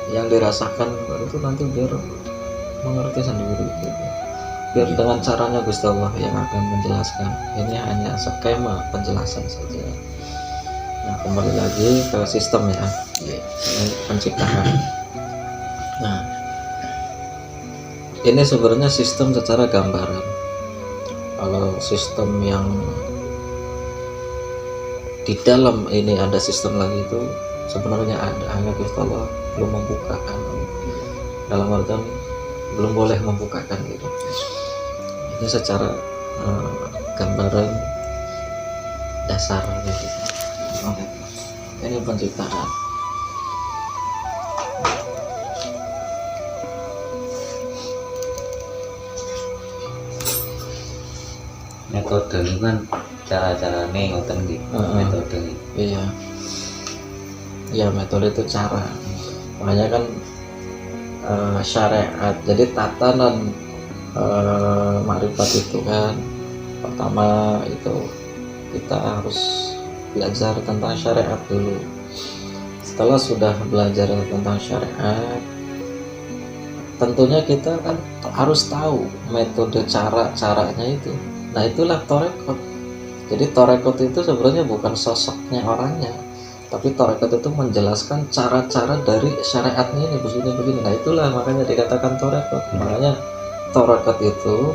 Yang dirasakan itu nanti biar mengerti sendiri gitu. Biar dengan caranya Gusti Allah yang akan menjelaskan. Ini hanya skema penjelasan saja. Nah kembali lagi ke sistem ya, penciptaan. Nah ini sebenarnya sistem secara gambaran. Kalau sistem yang di dalam ini ada sistem lagi itu sebenarnya ada, hanya Gusti Allah belum membukakan, dalam artian belum boleh membukakan gitu. Ini secara gambaran dasar gitu. Ini penciptaan. Metode itu kan cara-cara nih ngoten gitu. Metode ini. Iya. Ya metode itu cara. Makanya kan syariat. Jadi tatanan ma'rifat itu kan pertama itu kita harus belajar tentang syariat dulu. Setelah sudah belajar tentang syariat, tentunya kita kan harus tahu metode caranya itu. Nah itulah torekot. Jadi torekot itu sebenarnya bukan sosoknya orangnya, tapi torekot itu menjelaskan cara-cara dari syariatnya ini begini. Nah itulah makanya dikatakan torekot. Makanya torekot itu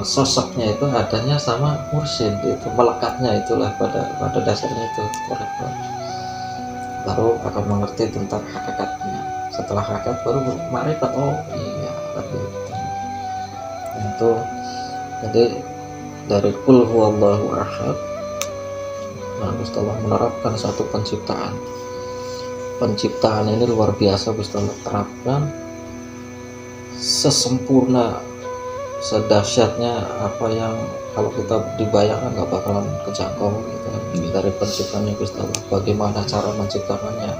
sosoknya itu adanya sama mursyid, itu melekatnya itulah pada dasarnya itu torekot. Baru akan mengerti tentang hakikatnya. Setelah hakikat baru ma'rifat. Oh iya itu. Jadi dari qul huwallahu ahad, nah Gusti Allah menerapkan satu penciptaan ini luar biasa. Gusti Allah terapkan sesempurna, sedahsyatnya apa yang kalau kita dibayangkan nggak bakalan kejangkau gitu. Dari penciptaannya Gusti Allah, bagaimana cara menciptakannya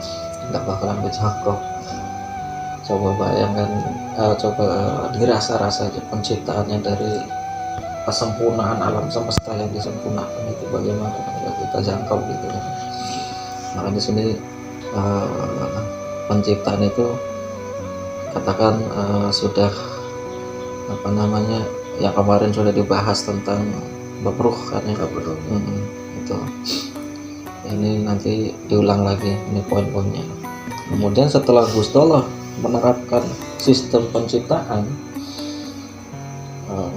nggak bakalan kejangkau. Coba bayangkan, coba dirasa-rasa aja penciptaannya dari kesempurnaan alam semesta yang disempurnakan itu bagaimana nggak kita jangkau gitu kan. Maka di sini penciptaan itu katakan sudah apa namanya yang kemarin sudah dibahas tentang bab ruh kan ya. Itu ini nanti diulang lagi ini poin-poinnya. Kemudian setelah Gusti Allah menerapkan sistem penciptaan,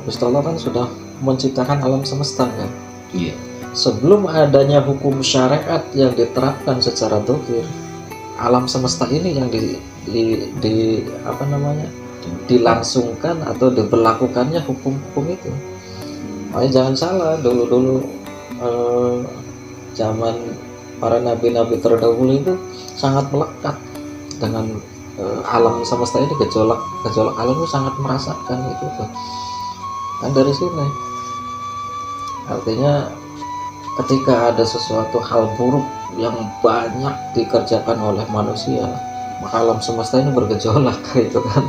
Gusti Allah kan sudah menciptakan alam semesta kan. Iya. Sebelum adanya hukum syariat yang diterapkan secara dohir, alam semesta ini yang di apa namanya dilangsungkan atau diberlakukannya hukum-hukum itu. Makanya jangan salah, dulu zaman para nabi-nabi terdahulu itu sangat melekat dengan alam semesta ini, gejolak alam itu sangat merasakan itu tuh. Kan dari sini artinya ketika ada sesuatu hal buruk yang banyak dikerjakan oleh manusia, maka alam semesta ini bergejolak gitu kan.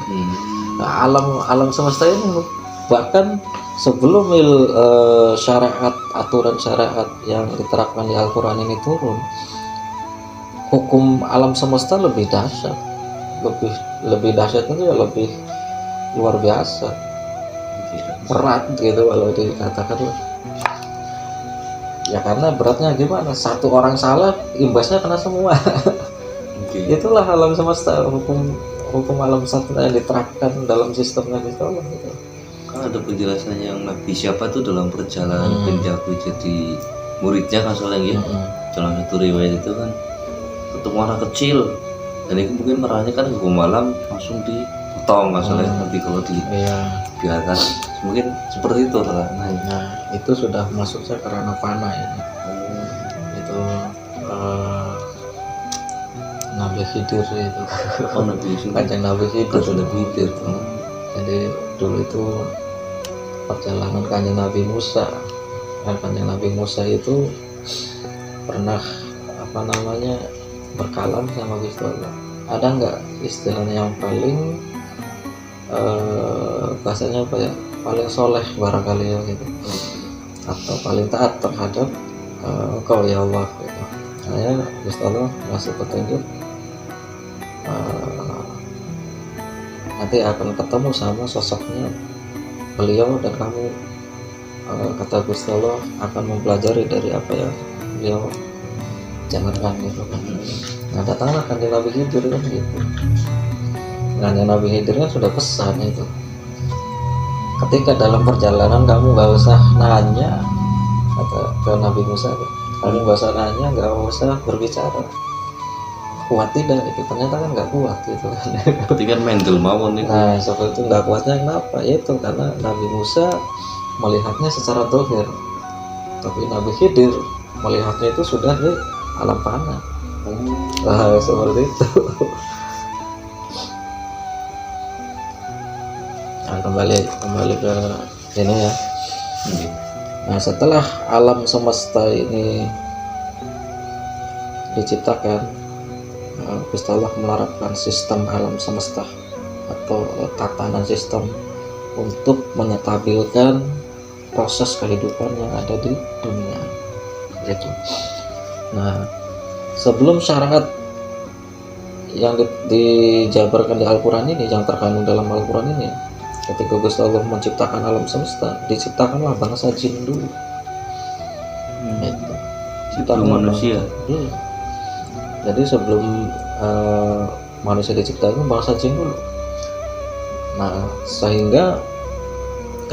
Nah, alam semesta ini bahkan sebelum syariat, aturan syariat yang diterapkan di Al-Quran ini turun, hukum alam semesta lebih dahsyat, lebih dahsyat itu ya lebih luar biasa, berat gitu kalau dikatakan. Ya karena beratnya gimana? Satu orang salah, imbasnya kena semua. Itulah alam semesta, hukum alam semesta yang diterapkan dalam sistemnya gitu. Kan ada penjelasan yang Nabi siapa tuh dalam perjalanan penjago jadi muridnya kan soalnya gitu. Dalam satu riwayat itu kan ketemu anak kecil dan itu mungkin marahnya kan hukum malam langsung dipotong masalahnya nanti kalau dibiarkan mungkin seperti itu lah. Nah itu sudah masuknya karena fana ini. Itu Nabi Khidir itu. Kanjeng Nabi Khidir sudah Khidir. Jadi dulu itu perjalanan Kanjeng Nabi Musa, dan Kanjeng Nabi Musa itu pernah apa namanya berkalam sama Gusti Allah. Ada nggak istilahnya yang paling bahasanya apa ya, paling soleh barangkali ya gitu, atau paling taat terhadap Engkau ya Allah gitu. Saya Gusti Allah masih petunjuk, nanti akan ketemu sama sosoknya beliau dan kamu, kata Gusti Allah, akan mempelajari dari apa yang beliau jangankan gitu kan. Nah datanglah kan Nabi Khidir kan gitu. Nah Nabi Khidir kan sudah pesan itu, ketika dalam perjalanan kamu gak usah nanya, kata ke Nabi Musa, kamu gak usah nanya, gak usah berbicara. Kuat tidak itu, ternyata kan nggak kuat gitu kan. Berarti kan mental mawon nih. Nah seperti itu nggak kuatnya kenapa? Itu karena Nabi Musa melihatnya secara dohir, tapi Nabi Khidir melihatnya itu sudah di alam fana. Nah seperti itu. Nah kembali ke ini ya. Nah setelah alam semesta ini diciptakan, Gusti Allah menerapkan sistem alam semesta atau tatanan sistem untuk menstabilkan proses kehidupan yang ada di dunia gitu. Nah sebelum syariat yang dijabarkan di Al-Quran ini, yang terkandung dalam Al-Quran ini, ketika Gusti Allah menciptakan alam semesta, diciptakanlah bangsa jin dulu. Sebelum manusia. Jadi sebelum manusia diciptakan bangsa jin dulu. Nah sehingga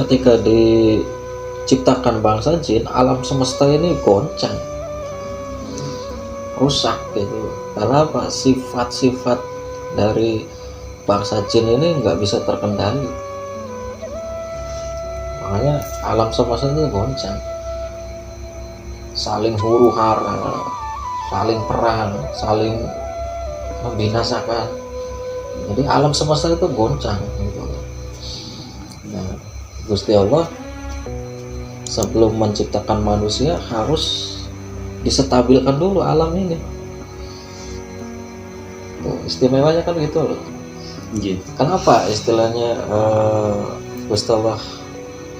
ketika diciptakan bangsa jin, alam semesta ini goncang, rusak gitu. Karena apa? Sifat-sifat dari bangsa jin ini nggak bisa terkendali. Makanya alam semesta itu goncang, saling huru hara, saling perang, saling membinasakan. Jadi alam semesta itu goncang gitu. Nah, Gusti Allah sebelum menciptakan manusia harus disetabilkan dulu alam ini. Tuh, istimewanya kan gitu loh. Nggih. Kenapa istilahnya Gusti Allah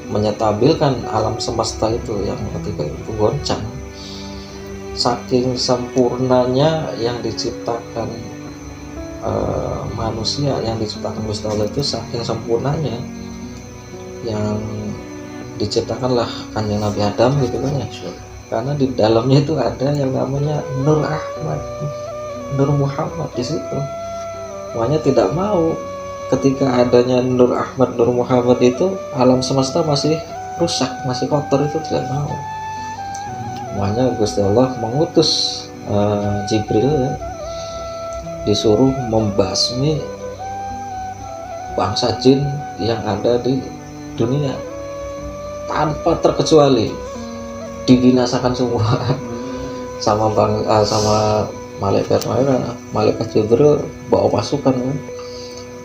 menyetabilkan alam semesta itu yang ketika itu goncang? Saking sempurnanya yang diciptakan manusia, yang diciptakan Gusti Allah itu saking sempurnanya yang diciptakanlah Kanjeng Nabi Adam gitu kan ya. Karena di dalamnya itu ada yang namanya Nur Ahmad, Nur Muhammad di situ. Makanya tidak mau ketika adanya Nur Ahmad, Nur Muhammad itu alam semesta masih rusak, masih kotor, itu tidak mau. Makanya Gusti Allah mengutus Jibril ya, disuruh membasmi bangsa jin yang ada di dunia tanpa terkecuali, dibinasakan semua sama malaikat Jibril bawa pasukan kan.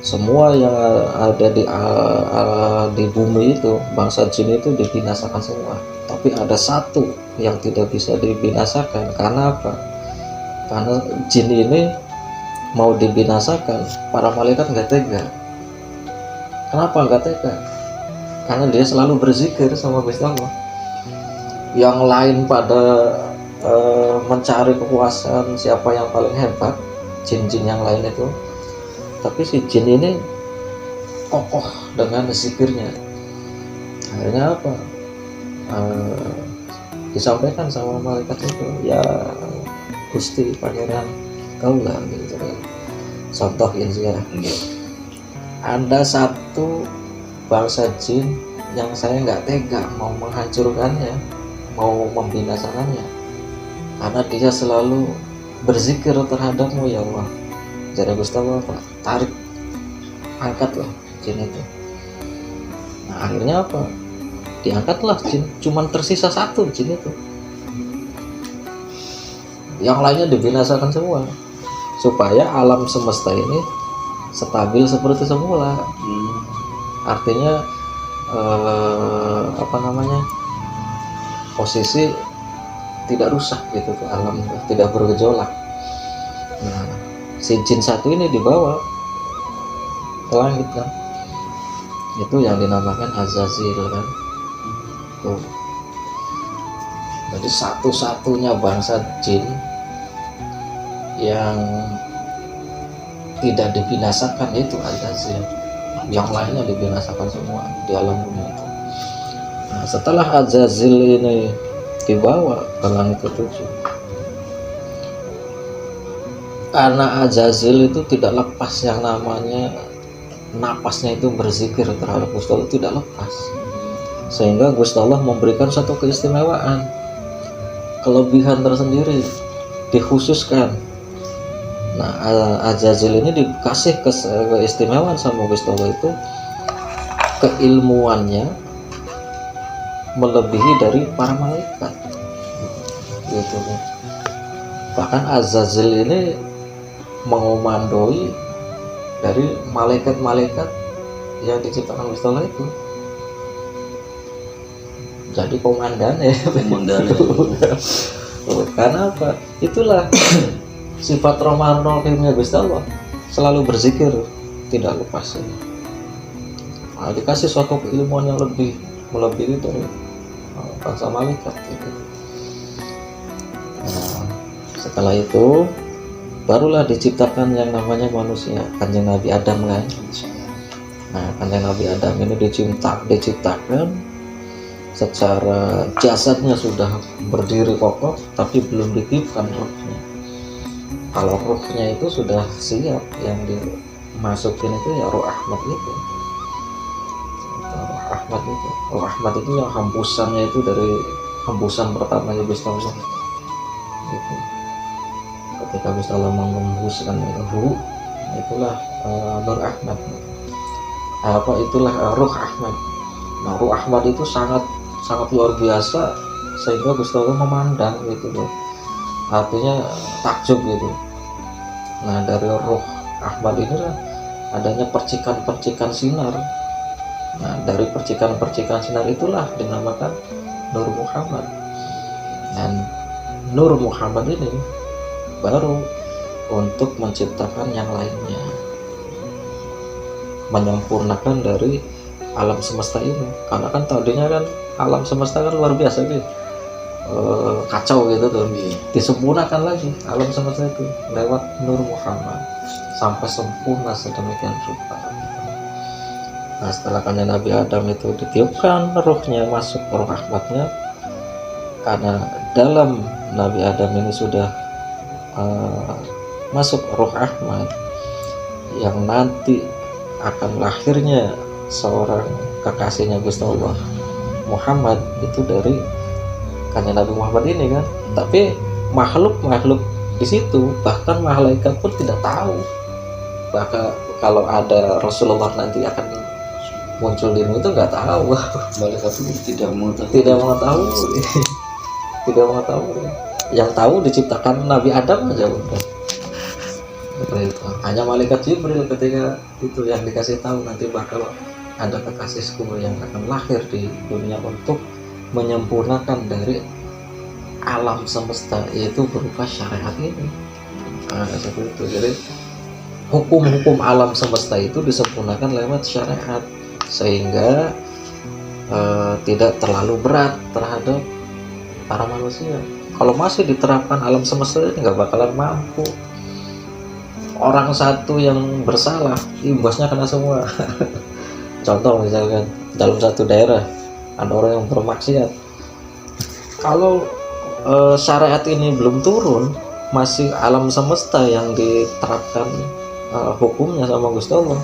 Semua yang ada di bumi itu, bangsa jin itu dibinasakan semua. Tapi ada satu yang tidak bisa dibinasakan. Karena apa? Karena jin ini mau dibinasakan, para malaikat nggak tega. Kenapa nggak tega? Karena dia selalu berzikir sama Gusti Allah. Yang lain pada mencari kekuasaan siapa yang paling hebat, jin-jin yang lain itu. Tapi si jin ini kokoh dengan zikirnya. Akhirnya apa? Disampaikan sama malaikat itu, ya Gusti Pangeran kaulah gitu kan. Contohin ya. Ada satu bangsa jin yang saya nggak tega mau menghancurkannya, mau membinasakannya, karena dia selalu berzikir terhadapmu ya Allah. Jadi Gusti Allah tarik, angkatlah jin itu. Nah akhirnya apa? Diangkatlah jin, cuman tersisa satu jin itu. Yang lainnya dibinasakan semua supaya alam semesta ini stabil seperti semula. Artinya posisi tidak rusak gitu tuh, alam tidak bergejolak. Nah, si jin satu ini dibawa ke langit kan, itu yang dinamakan Azazil kan. Tuh. Jadi satu-satunya bangsa jin yang tidak dibinasakan itu Azazil. Yang lainnya dibinasakan semua di alam bumi itu. Nah, setelah Azazil ini dibawa ke langit ketujuh, karena Azazil itu tidak lepas yang namanya napasnya itu berzikir terhadap Gusti Allah, tidak lepas, sehingga Gusti Allah memberikan satu keistimewaan, kelebihan tersendiri, dikhususkan. Nah, Azazil ini dikasih keistimewaan sama Gusti Allah itu, keilmuannya melebihi dari para malaikat gitu. Bahkan Azazil ini mengomandoi dari malaikat-malaikat yang diciptakan Gusti Allah itu, jadi komandannya. Karena apa? Itulah sifat Rahman Rahimnya Gusti Allah, selalu berzikir tidak lepas ini. Nah, dikasih suatu keilmuan yang lebih melebihi dari bangsa malaikat gitu. Nah, setelah itu barulah diciptakan yang namanya manusia, Kanjeng Nabi Adam kan. Nah, Kanjeng Nabi Adam ini diciptakan secara jasadnya sudah berdiri kokoh, tapi belum ditiupkan rohnya. Kalau rohnya itu sudah siap, yang dimasukin itu ya roh Ahmad itu. Roh Ahmad itu yang hembusannya itu dari hembusan pertamanya Gusti Allah. Gitu. Ketika Gusti Allah menghembuskan ruh, itulah Nur Ahmad. Itulah Ruh Ahmad. Nah, Ruh Ahmad itu sangat luar biasa, sehingga Gusti Allah memandang gitu loh. Artinya takjub gitu. Nah, dari Ruh Ahmad inilah adanya percikan-percikan sinar. Nah, dari percikan-percikan sinar itulah dinamakan Nur Muhammad. Dan Nur Muhammad ini baru untuk menciptakan yang lainnya. menyempurnakan dari alam semesta ini. Karena kan tadinya kan alam semesta kan luar biasa gitu, kacau gitu tuh. Disempurnakan lagi alam semesta itu lewat Nur Muhammad sampai sempurna sedemikian rupa. Nah, setelah kanjeng Nabi Adam itu ditiupkan ruhnya, masuk roh rahmatnya, karena dalam Nabi Adam ini sudah masuk roh rahmat yang nanti akan lahirnya seorang kekasihnya Gusti Allah Muhammad itu dari kanjeng Nabi Muhammad ini kan. Tapi makhluk-makhluk di situ, bahkan malaikat pun tidak tahu bahkan kalau ada Rasulullah nanti akan muncul di itu, nggak tahu. Malaikat itu tidak mengetahui. Tidak mengetahui. Yang tahu diciptakan Nabi Adam aja udah. Seperti itu. Hanya malaikat Jibril ketika itu yang dikasih tahu nanti bakal ada kekasihku yang akan lahir di dunia untuk menyempurnakan dari alam semesta, yaitu berupa syariat ini. Nah, seperti itu. Jadi hukum-hukum alam semesta itu disempurnakan lewat syariat, sehingga tidak terlalu berat terhadap para manusia. Kalau masih diterapkan alam semesta ini nggak bakalan mampu. Orang satu yang bersalah, imbasnya kena semua. Contoh misalkan dalam satu daerah ada orang yang bermaksiat, kalau syariat ini belum turun, masih alam semesta yang diterapkan hukumnya sama Gusti Allah,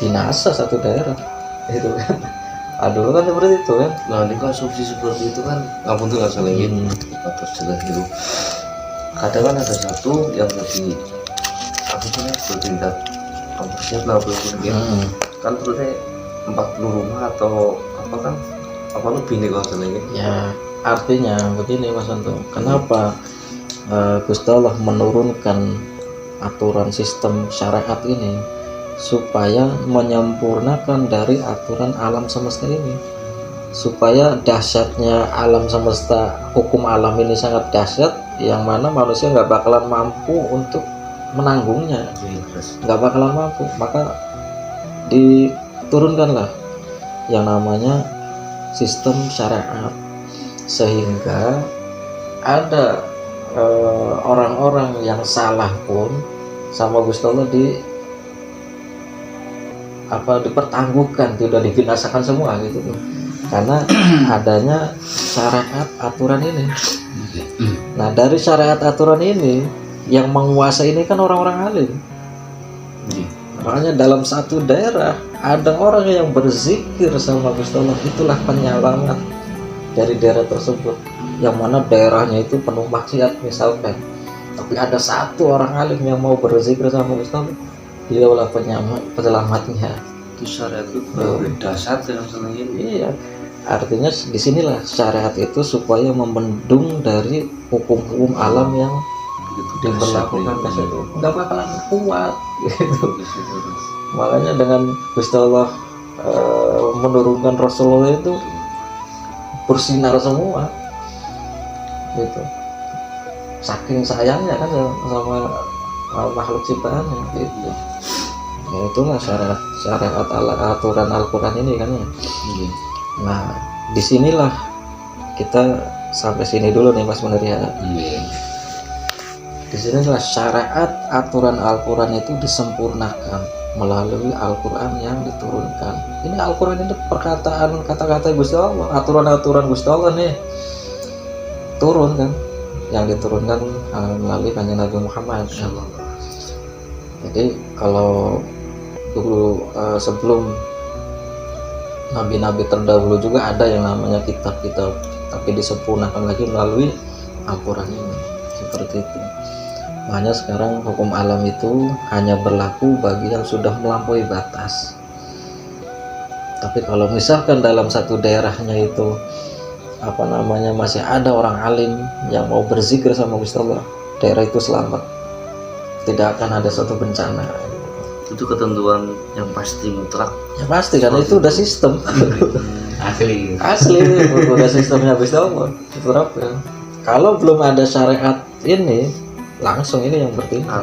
binasa satu daerah itu kan. Dulu kan seperti itu kan. Nah, ini asumsi seperti itu kan kamu tuh nggak salah ingin atau jelas gitu. Kadang kan ada satu yang lebih aku punya bertingkat kampusnya 80 gitu. Kan terusnya 40 rumah atau apa kan, apa lebih nih kalau salah ingin. Ya artinya begini Mas Anto, kenapa Gusti Allah menurunkan aturan sistem syariat ini supaya menyempurnakan dari aturan alam semesta ini, supaya dahsyatnya alam semesta, hukum alam ini sangat dahsyat yang mana manusia nggak bakalan mampu untuk menanggungnya, nggak bakalan mampu, maka diturunkanlah yang namanya sistem syariat, sehingga ada orang-orang yang salah pun sama Gusti Allah dipertangguhkan, tidak dibinasakan semua gitu tuh, karena adanya syariat aturan ini. Nah, dari syariat aturan ini yang menguasai ini kan orang-orang alim. Makanya dalam satu daerah ada orang yang berzikir sama Gusti Allah, itulah penyelamat dari daerah tersebut. Yang mana daerahnya itu penuh maksiat misalkan, tapi ada satu orang alim yang mau berzikir sama Gusti Allah, dialah penyelamatnya. Itu syariat itu berdasar dengan senang ini. Iya, artinya disinilah syariat itu supaya membendung dari hukum-hukum alam yang diberlakukan dasar itu nggak bakalan kuat gitu. Makanya dengan Gusti Allah menurunkan Rasulullah itu bersinar semua gitu, saking sayangnya kan sama makhluk ciptaannya gitu. Ya itulah syariat aturan Al-Quran ini kan ya. Nah disinilah kita sampai sini dulu nih Mas Munir ya. Disinilah syariat aturan Al-Quran itu disempurnakan melalui Al-Quran yang diturunkan. Ini Al-Quran ini perkataan kata-kata Gusti Allah, aturan-aturan Gusti Allah nih turun kan, yang diturunkan melalui kanjeng Nabi Muhammad. Jadi kalau dulu sebelum nabi-nabi terdahulu juga ada yang namanya kitab-kitab, tapi disempurnakan lagi melalui Al-Quran ini, seperti itu. Makanya sekarang hukum alam itu hanya berlaku bagi yang sudah melampaui batas. Tapi kalau misalkan dalam satu daerahnya itu masih ada orang alim yang mau berzikir sama Gusti Allah, daerah itu selamat, tidak akan ada suatu bencana. Itu ketentuan yang pasti mutlak. Ya pasti, karena itu udah sistem. Asli. Udah sistemnya Gusti Allah diterapkan. Kalau belum ada syariat ini, langsung ini yang bertindak.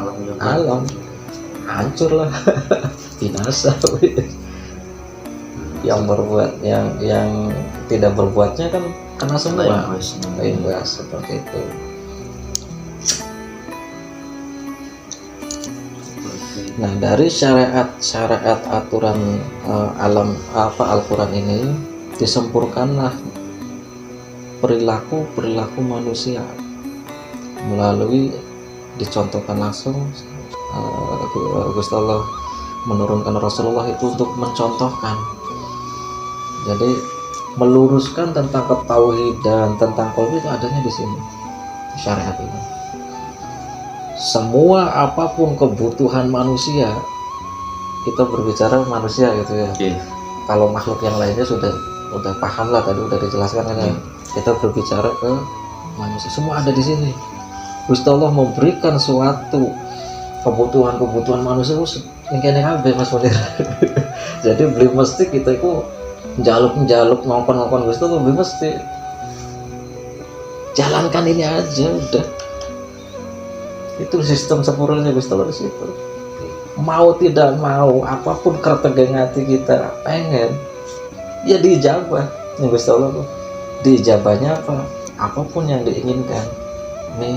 hancur lah. Binasa. Yang berbuat, yang tidak berbuatnya kan kena semua. Imbas seperti itu. Nah, dari syariat aturan alam Al-Quran ini disempurkanlah perilaku manusia melalui dicontohkan langsung Gusti Allah menurunkan Rasulullah itu untuk mencontohkan. Jadi meluruskan tentang ketauhidan, tentang qalbi itu adanya di sini, syariat ini. Semua apapun kebutuhan manusia, kita berbicara manusia gitu ya. Kalau makhluk yang lainnya sudah paham lah, tadi udah dijelaskan kan ya. Kita berbicara ke manusia, semua ada di sini. Gusti Allah memberikan suatu kebutuhan manusia yang kene kabeh Mas Munir. Jadi beli mesti kita itu jaluk ngongkon Gusti Allah, beli mesti jalankan ini aja udah. Itu sistem sempurnanya Gusti Allah di situ. Mau tidak mau, apapun kertegeng hati kita pengen, ya diijabah. Yang Gusti Allah tuh diijabahnya apa? Apapun yang diinginkan. Nih,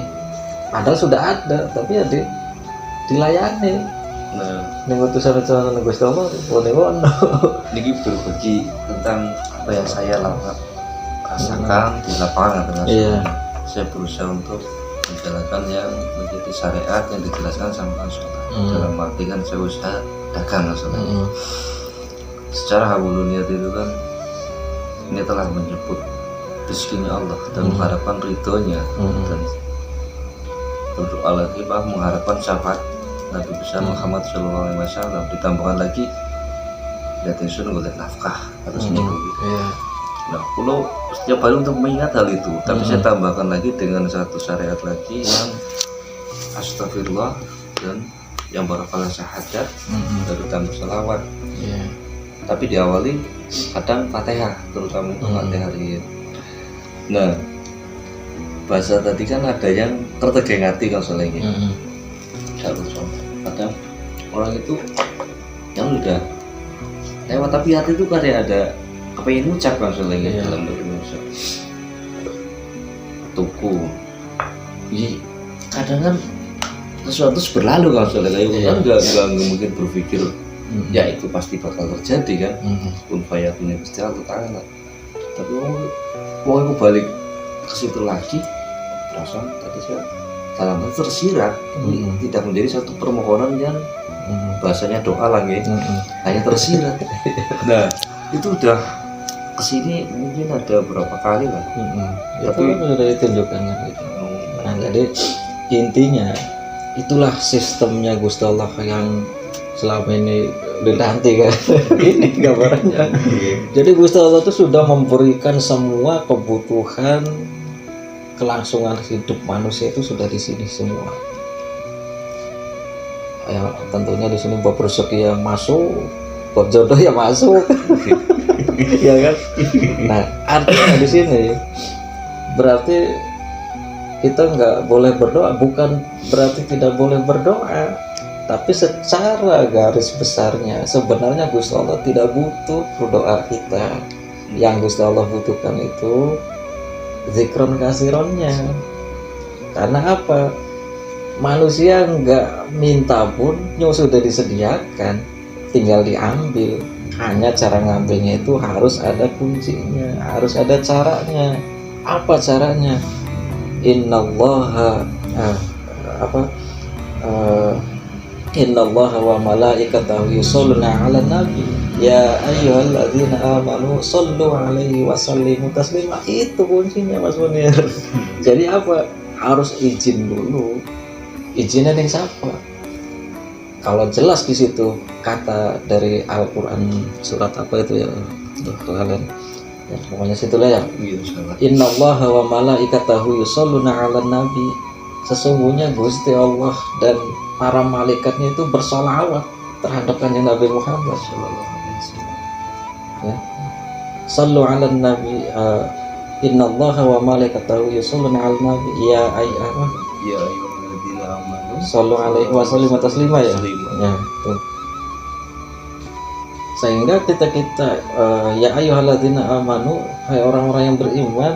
padahal sudah ada, tapi ya dilayani. Nah, Nih utusan Gusti Allah, wono. ini berbagi tentang apa yang saya rasakan di lapangan dengan saya berusaha untuk menjalankan yang menjadi syariat yang dijelaskan sama Rasulullah. Dalam arti kan saya usaha dagang Rasulullah. Secara hawluniyat itu kan ini telah menyebut rizkinya Allah dan mengharapkan ridhonya dan berdoa lagi mengharapkan syafaat Nabi besar Muhammad SAW. Ditambahkan lagi yaitu oleh nafkah atau seminggu. Nah, kalau setiap hari untuk mengingat hal itu, tapi saya tambahkan lagi dengan satu syariat lagi yang astagfirullah dan yang berhafalan syahadat dari tambah selawat. Tapi diawali kadang Fatihah, terutama untuk Fatihah ini. Nah, bahasa tadi kan ada yang tertegeng hati kalau soal ini. Kadang orang itu yang udah lewat tapi hati itu kayak ada apa yang ucap langsung lagi dalam berusaha tuku. Jadi kadang kan sesuatu berlalu kalau soalnya kan nggak mungkin berpikir ya itu pasti bakal terjadi kan. Pun fayakun pasti Allah Ta'ala. Tapi mau aku balik ke situ lagi, perasaan tadi saya dalam tersirat tidak menjadi satu permohonan yang bahasanya doa lagi, hanya tersirat. Nah itu udah kesini mungkin ada berapa kali lah. Tapi sudah ditunjukkan gitu. Nah, jadi intinya itulah sistemnya Gusti Allah yang selama ini dilantik kan. Ini gambarannya. Jadi Gusti Allah itu sudah memberikan semua kebutuhan kelangsungan hidup manusia itu sudah di sini semua. Ya tentunya di sini bab rezeki yang masuk, bab jodoh yang masuk. Ya kan? Nah, artinya di sini berarti kita nggak boleh berdoa, bukan berarti tidak boleh berdoa, tapi secara garis besarnya sebenarnya Gusti Allah tidak butuh doa kita. Yang Gusti Allah butuhkan itu zikron kasironnya. Karena apa? Manusia nggak minta pun sudah disediakan, tinggal diambil. Hanya cara ngambilnya itu harus ada kuncinya, harus ada caranya. Apa caranya? Innallaha Innallaha wa malaikatahu yusholluna 'alan nabi ya ayyuhalladzina amanu shollu 'alaihi wa sallimu taslima. Itu kuncinya Mas Munir. Jadi apa? Harus izin dulu. Izinnya yang siapa? Kalau jelas di situ kata dari Al-Quran surat apa itu ya kalian ya, pokoknya situlah ya. Innallaha wa malaikatahu yusholluna 'alan nabi. Sesungguhnya Gusti Allah dan para malaikatnya itu bersolawat terhadap kanjeng Nabi Muhammad sallallahu alaihi wasallam. Ya. Sallu 'alan nabi innallaha wa malaikatahu yusholluna 'alan nabi ya ayyuhalladzina amanu Sallu alaihi wasallam taslima ya. Ya, betul. Sehingga kita ya ayyuhalladzina amanu, hai orang-orang yang beriman,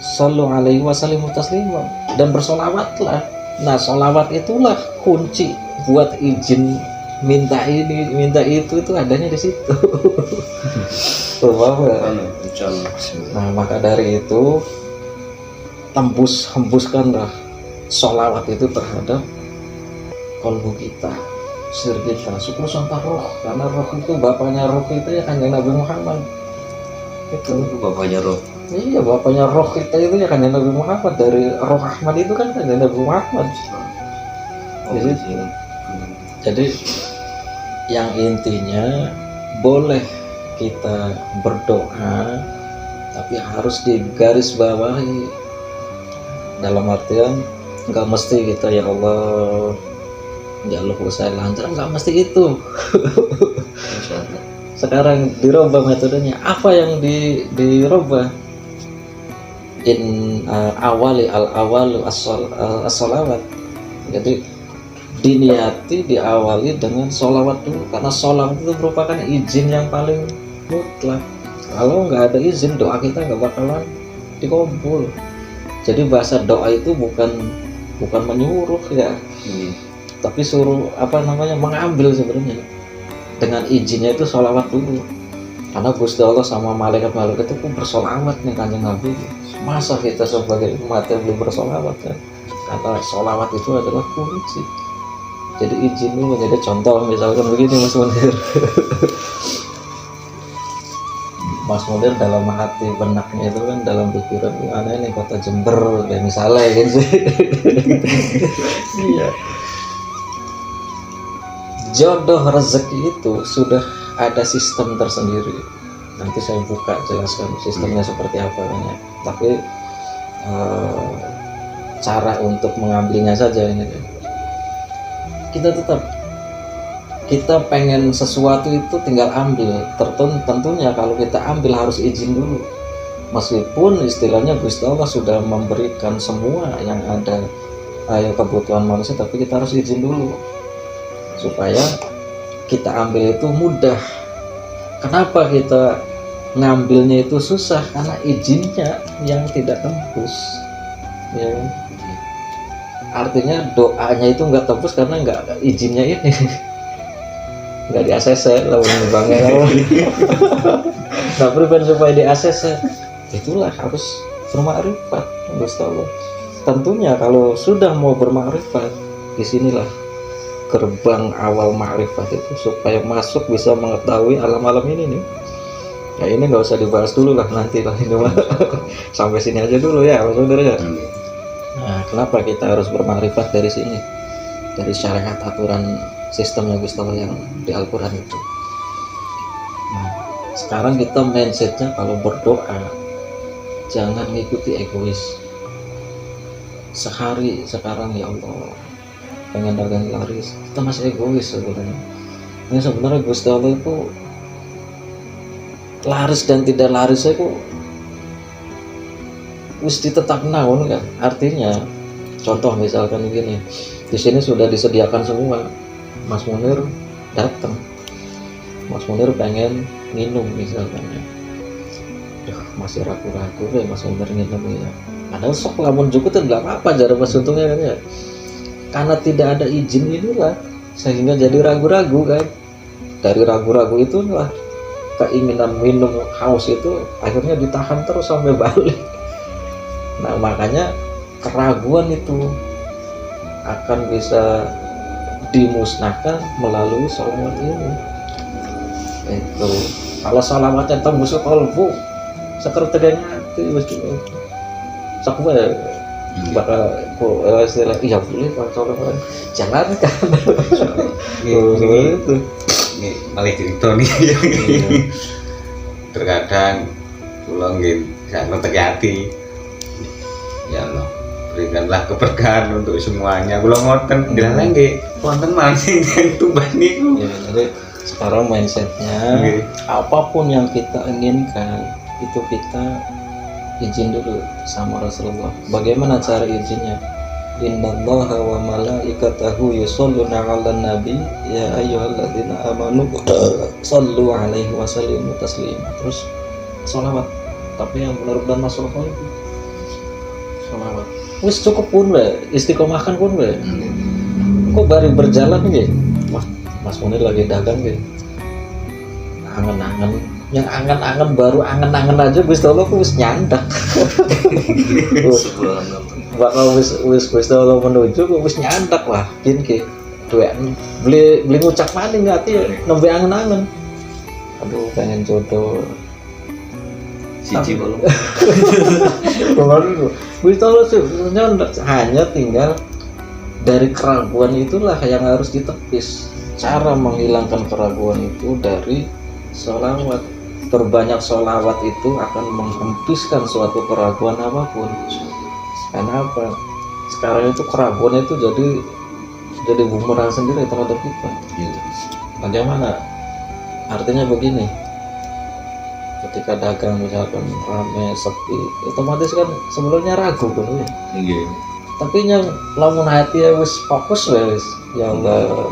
sallu alaihi wasallam taslima, dan bersolawatlah. Nah, solawat itulah kunci buat izin minta ini, minta itu adanya di situ. Tuh, paham nggak? insyaallah. Nah, maka dari itu hembuskanlah solawat itu terhadap kalbu kita, sir kita, syukur sampai roh, karena roh itu bapaknya roh itu ya Kanjeng Nabi Muhammad. Itu bapaknya roh. iya, bapaknya roh kita itu ya Kanjeng Nabi Muhammad. Dari roh Ahmad itu kan Kanjeng Nabi Muhammad. Jadi yang intinya boleh kita berdoa, tapi harus digarisbawahi, dalam artian nggak mesti kita ya Allah saya lancar, nggak mesti itu. Sekarang dirubah metodenya. Apa yang dirubah? Awali as-sholawat. Jadi diniati, diawali dengan sholawat dulu, karena sholawat itu merupakan izin yang paling mutlak. Kalau nggak ada izin, doa kita nggak bakalan dikabul. Jadi bahasa doa itu bukan menyuruh ya, tapi suruh mengambil sebenarnya. Dengan izinnya itu sholawat dulu, karena Gusti Allah sama malaikat-malaikat itu pun bersolawat nih Kanjeng Nabi. Masa kita sebagai umat yang belum bersolawat kan? Karena sholawat itu adalah kunci. Jadi izin dulu. Jadi contoh misalkan begini Mas Munir. Mas Munir dalam hati benaknya itu kan, dalam pikiran aneh nih kota Jember kayak misalnya gitu. Iya. Jodoh rezeki itu sudah ada sistem tersendiri. Nanti saya buka jelaskan sistemnya seperti apa ya. Tapi cara untuk mengambilnya saja ini. Kita pengen sesuatu itu tinggal ambil. Tentunya kalau kita ambil harus izin dulu. Meskipun istilahnya Gusti Allah sudah memberikan semua yang ada kebutuhan manusia, tapi kita harus izin dulu supaya kita ambil itu mudah. Kenapa kita ngambilnya itu susah? Karena izinnya yang tidak tembus ya. Artinya doanya itu nggak tembus karena nggak izinnya ini nggak di ACC lah bangga. Nggak prevent supaya di ACC, itulah harus bermakrifat Gusti Allah. Tentunya kalau sudah mau bermakrifat, disinilah gerbang awal makrifat itu, supaya masuk bisa mengetahui alam-alam ini nih. Ya ini nggak usah dibahas dulu lah, nanti lah ini mah. Sampai sini aja dulu ya saudara ya. Nah, kenapa kita harus bermakrifat dari sini, dari syariat aturan sistemnya Gusti Allah yang di Al-Quran itu. Nah, sekarang kita mindsetnya kalau berdoa jangan ngikuti egois. Sehari sekarang ya Allah pengen dagang laris, kita masih egois sebenarnya. Ini sebenarnya Gusti Allah itu laris dan tidak laris itu mesti tetap naon kan. Artinya contoh misalkan begini, di sini sudah disediakan semua. Mas Munir datang, Mas Munir pengen minum misalkan ya. Masih ragu-ragu deh Mas Munir minum ya. Padahal sok lamun juga tuh nggak apa-apa cara Mas untungnya kan ya. Karena tidak ada izin inilah sehingga jadi ragu-ragu kan. Dari ragu-ragu itulah keinginan minum haus itu akhirnya ditahan terus sampai balik. Nah makanya keraguan itu akan bisa dimusnahkan melalui sholawat ini. Itu kalau sholawatnya tembus ke kalbu, sekretariatnya hati betul. Sampai bakal istilah iya boleh kalau sholawat jangan kan. Ini malah cerita nih. Terkadang pulang gitu, saya hati. Ya Allah, berikanlah keberkahan untuk semuanya. Kula ngoten dilalah nggih wonten mancing yang tumbas niku. Ya, jadi sekarang mindsetnya apapun yang kita inginkan itu kita izin dulu sama Rasulullah. Bagaimana cara izinnya? Innallaha wa malaikatahu yusholluna 'alan nabi ya ayyuhalladzina amanu shallu 'alaihi wa sallimu taslima. Terus sholawat, tapi yang benar-benar masuk akal itu sholawat. Wis cukup pun we, istiqomahkan pun we. Kok baru berjalan nggih? Mas Munir lagi dagang nggih. Angen-angen, yang angen-angen baru angen-angen aja Gusti Allah wis nyandak. Bakal wis Allah menuju wis nyandak lah ki duwe beli ngucap maning ngati nembe angen-angen. Aduh pengen jodoh siji belum. Baru Gusti Allah nyandak, hanya tinggal dari keraguan itulah yang harus ditepis. Cara menghilangkan keraguan itu dari sholawat. Berbanyak sholawat itu akan menghempuskan suatu keraguan apapun. Karena apa? Sekarang itu keraguan itu jadi bumerang sendiri terhadap kita. Bagaimana? Artinya begini, ketika dagang misalkan rame sepi, otomatis kan sebelumnya ragu kan ya. Iya. Tapi yang lamun hati ya wis fokus wis, ya Allah.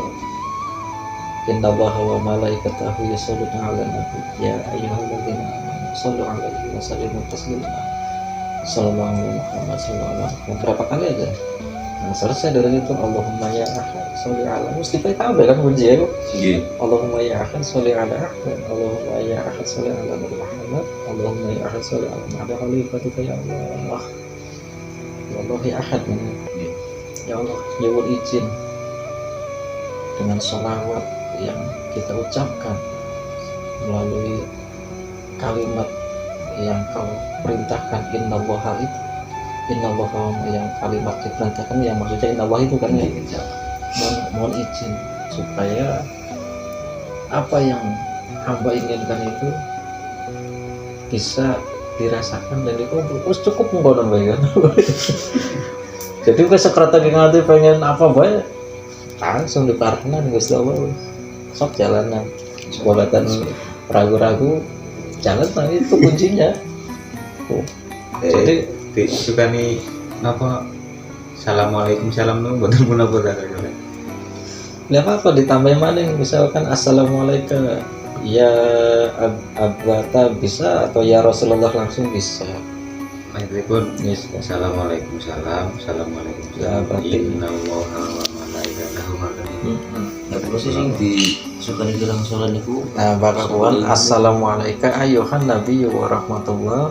Innallaha wa malaikatahu yusholluna 'alan nabi ya ayyuhalladzina amanu shallu 'alaihi wa sallimu taslima. Sallallahu alaihi Muhammad sallallahu alaihi wasallam. Berapa kali aja? Nah, selesai dari itu Allahumma ya ahad sholli 'ala Mustafa tahu kan kunci ya. Iya. Allahumma ya ahad sholli 'ala Ahmad. Allahumma ya ahad sholli 'ala Muhammad. Allahumma ya ahad sholli 'ala Muhammad khalifatika ya Allah. Ya Allah ya ahad. Ya Allah, nyuwun izin dengan sholawat yang kita ucapkan melalui kalimat yang kau perintahkan innallaha itu, innallaha yang kalimat diperintahkan yang maksudnya innallah itu kan ya. Mohon izin supaya apa yang hamba inginkan itu bisa dirasakan dan dikabul. Cukup menggodon bae kan. Jadi ke sekretari ngati pengen apa bae langsung dipartenan Gusti Allah. Sok jalanan sebabatan ragu-ragu jalan nah itu kuncinya. Jadi suka nih apa assalamualaikum salam nu buat munabur kan. Lihat apa ditambah mana misalkan assalamualaikum ya abata bisa atau ya Rasulullah langsung bisa. Meskipun Yes. assalamualaikum salam assalamualaikum Ya, salam berarti- innallaha wa malaikatahu Nah, terus sih di suka dibilang sholat niku. Nah, bakakuan assalamualaikum ayuhan nabi wa rahmatullah.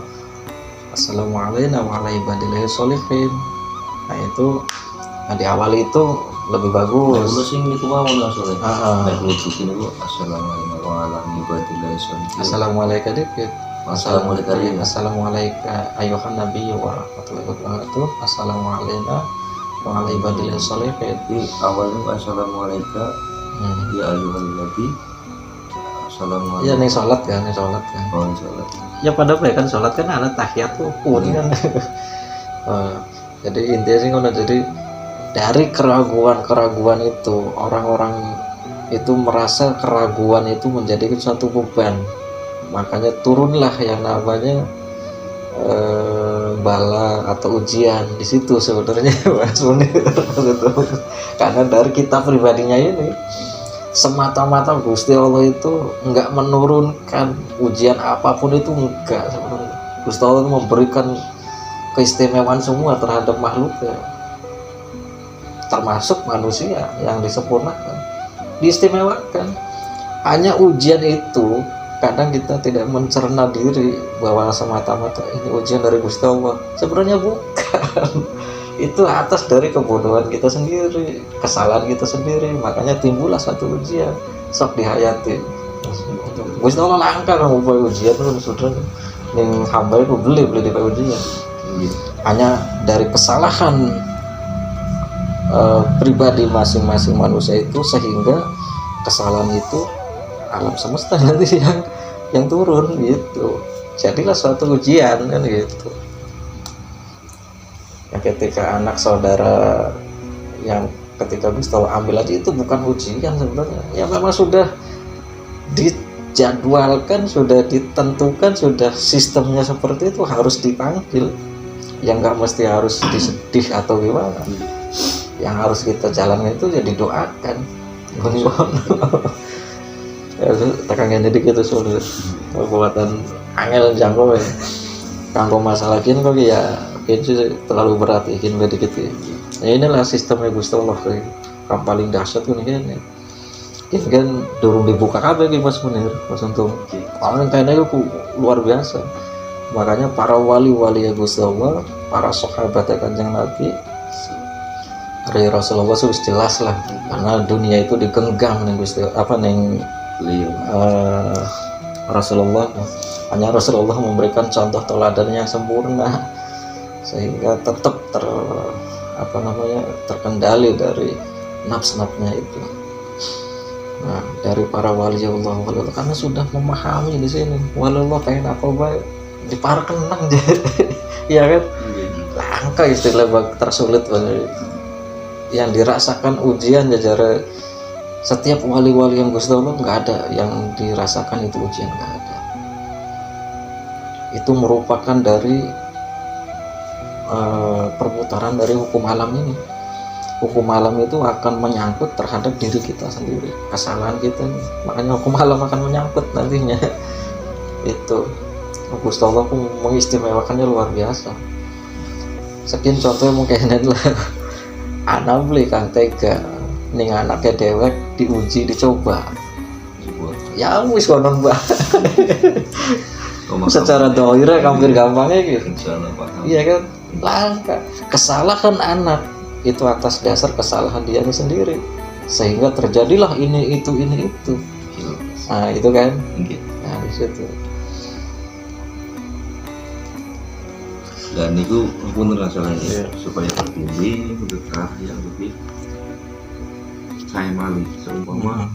Assalamualaikum wa ala ibadillahi sholihin. Nah itu di awal itu lebih Nah, bagus. terus sih niku mau nggak sholat. Ah, ah. Nah, kalau bikin niku assalamualaikum warahmatullahi wabarakatuh. Assalamualaikum dikit. Assalamualaikum. Assalamualaikum ayuhan nabi wa rahmatullahi wabarakatuh. Assalamualaikum wa ala ibadillahi sholihin. Jadi awalnya assalamualaikum ya ayuhan nabi. Assalamualaikum. Ya nih sholat kan, Oh, sholat. Ya pada kan sholat kan ada tahiyat tuh pun kan. Jadi intinya sih kalau jadi dari keraguan itu orang-orang itu merasa keraguan itu menjadi suatu beban, makanya turunlah yang namanya bala atau ujian di situ sebenarnya Mas Munir. Karena dari kita pribadinya ini semata-mata Gusti Allah itu enggak menurunkan ujian apapun itu enggak sebenarnya. Gusti Allah itu memberikan keistimewaan semua terhadap makhluknya, termasuk manusia yang disempurnakan, diistimewakan. Hanya ujian itu kadang kita tidak mencerna diri bahwa semata-mata ini ujian dari Gusti Allah. Sebenarnya bukan. Itu atas dari kebodohan kita sendiri, kesalahan kita sendiri, makanya timbullah satu ujian. Sok dihayati. Gusti Allah langka kamu buat ujian terus sudah yang hamba itu beli di ujian. Hanya dari kesalahan pribadi masing-masing manusia itu sehingga kesalahan itu alam semesta nanti yang turun gitu. Jadilah suatu ujian kan gitu. Ya, ketika anak saudara yang ketika Gusti Allah ambil aja itu bukan ujian sebenarnya. Ya memang sudah dijadwalkan, sudah ditentukan, sudah sistemnya seperti itu harus dipanggil. Yang nggak mesti harus disedih atau gimana. yang harus kita jalankan itu jadi doakan. Ya tekan ngene iki gitu sulit. Kekuatan angel jangkau ya. Kanggo masalah gini kok ya itu terlalu berat ikin dikit ya. Nah, inilah sistemnya Gusti Allah kayak yang paling dahsyat kan ini. Ini kan durung dibuka kabeh iki Mas Munir, Mas Untung. Orang kayaknya itu luar biasa. Makanya para wali-wali ya Gusti Allah, para sahabat Kanjeng Nabi, dari Rasulullah sudah jelas lah, karena dunia itu digenggam nih Gusti beliau Rasulullah. Hanya Rasulullah memberikan contoh teladan yang sempurna sehingga tetap terkendali dari nafs-nafsnya itu. Nah, dari para wali Allah karena sudah memahami di sini. Walillah pengen apa baik diparkenang jadi. Iya kan? Langka istilah tersulit banget. Yang dirasakan ujian jajar setiap wali-wali yang Gusti Allah nggak ada yang dirasakan itu ujian, nggak ada. Itu merupakan dari perputaran dari hukum alam ini. Hukum alam itu akan menyangkut terhadap diri kita sendiri, kesalahan kita. Makanya hukum alam akan menyangkut nantinya. Itu Gusti Allah pun mengistimewakannya luar biasa. Sekian contohnya mungkin lah. Anak beli kang tega ning anaknya dewek diuji dicoba. Ya wis konon Mbak. Secara doire hampir gampangnya gitu. Iya kan? Langka. Kesalahan anak itu atas dasar kesalahan dia sendiri. Sehingga terjadilah ini itu. Nah, itu kan. Nah, di situ. Dan itu pun rasanya supaya tertinggi berkah yang lebih saya mali seumpama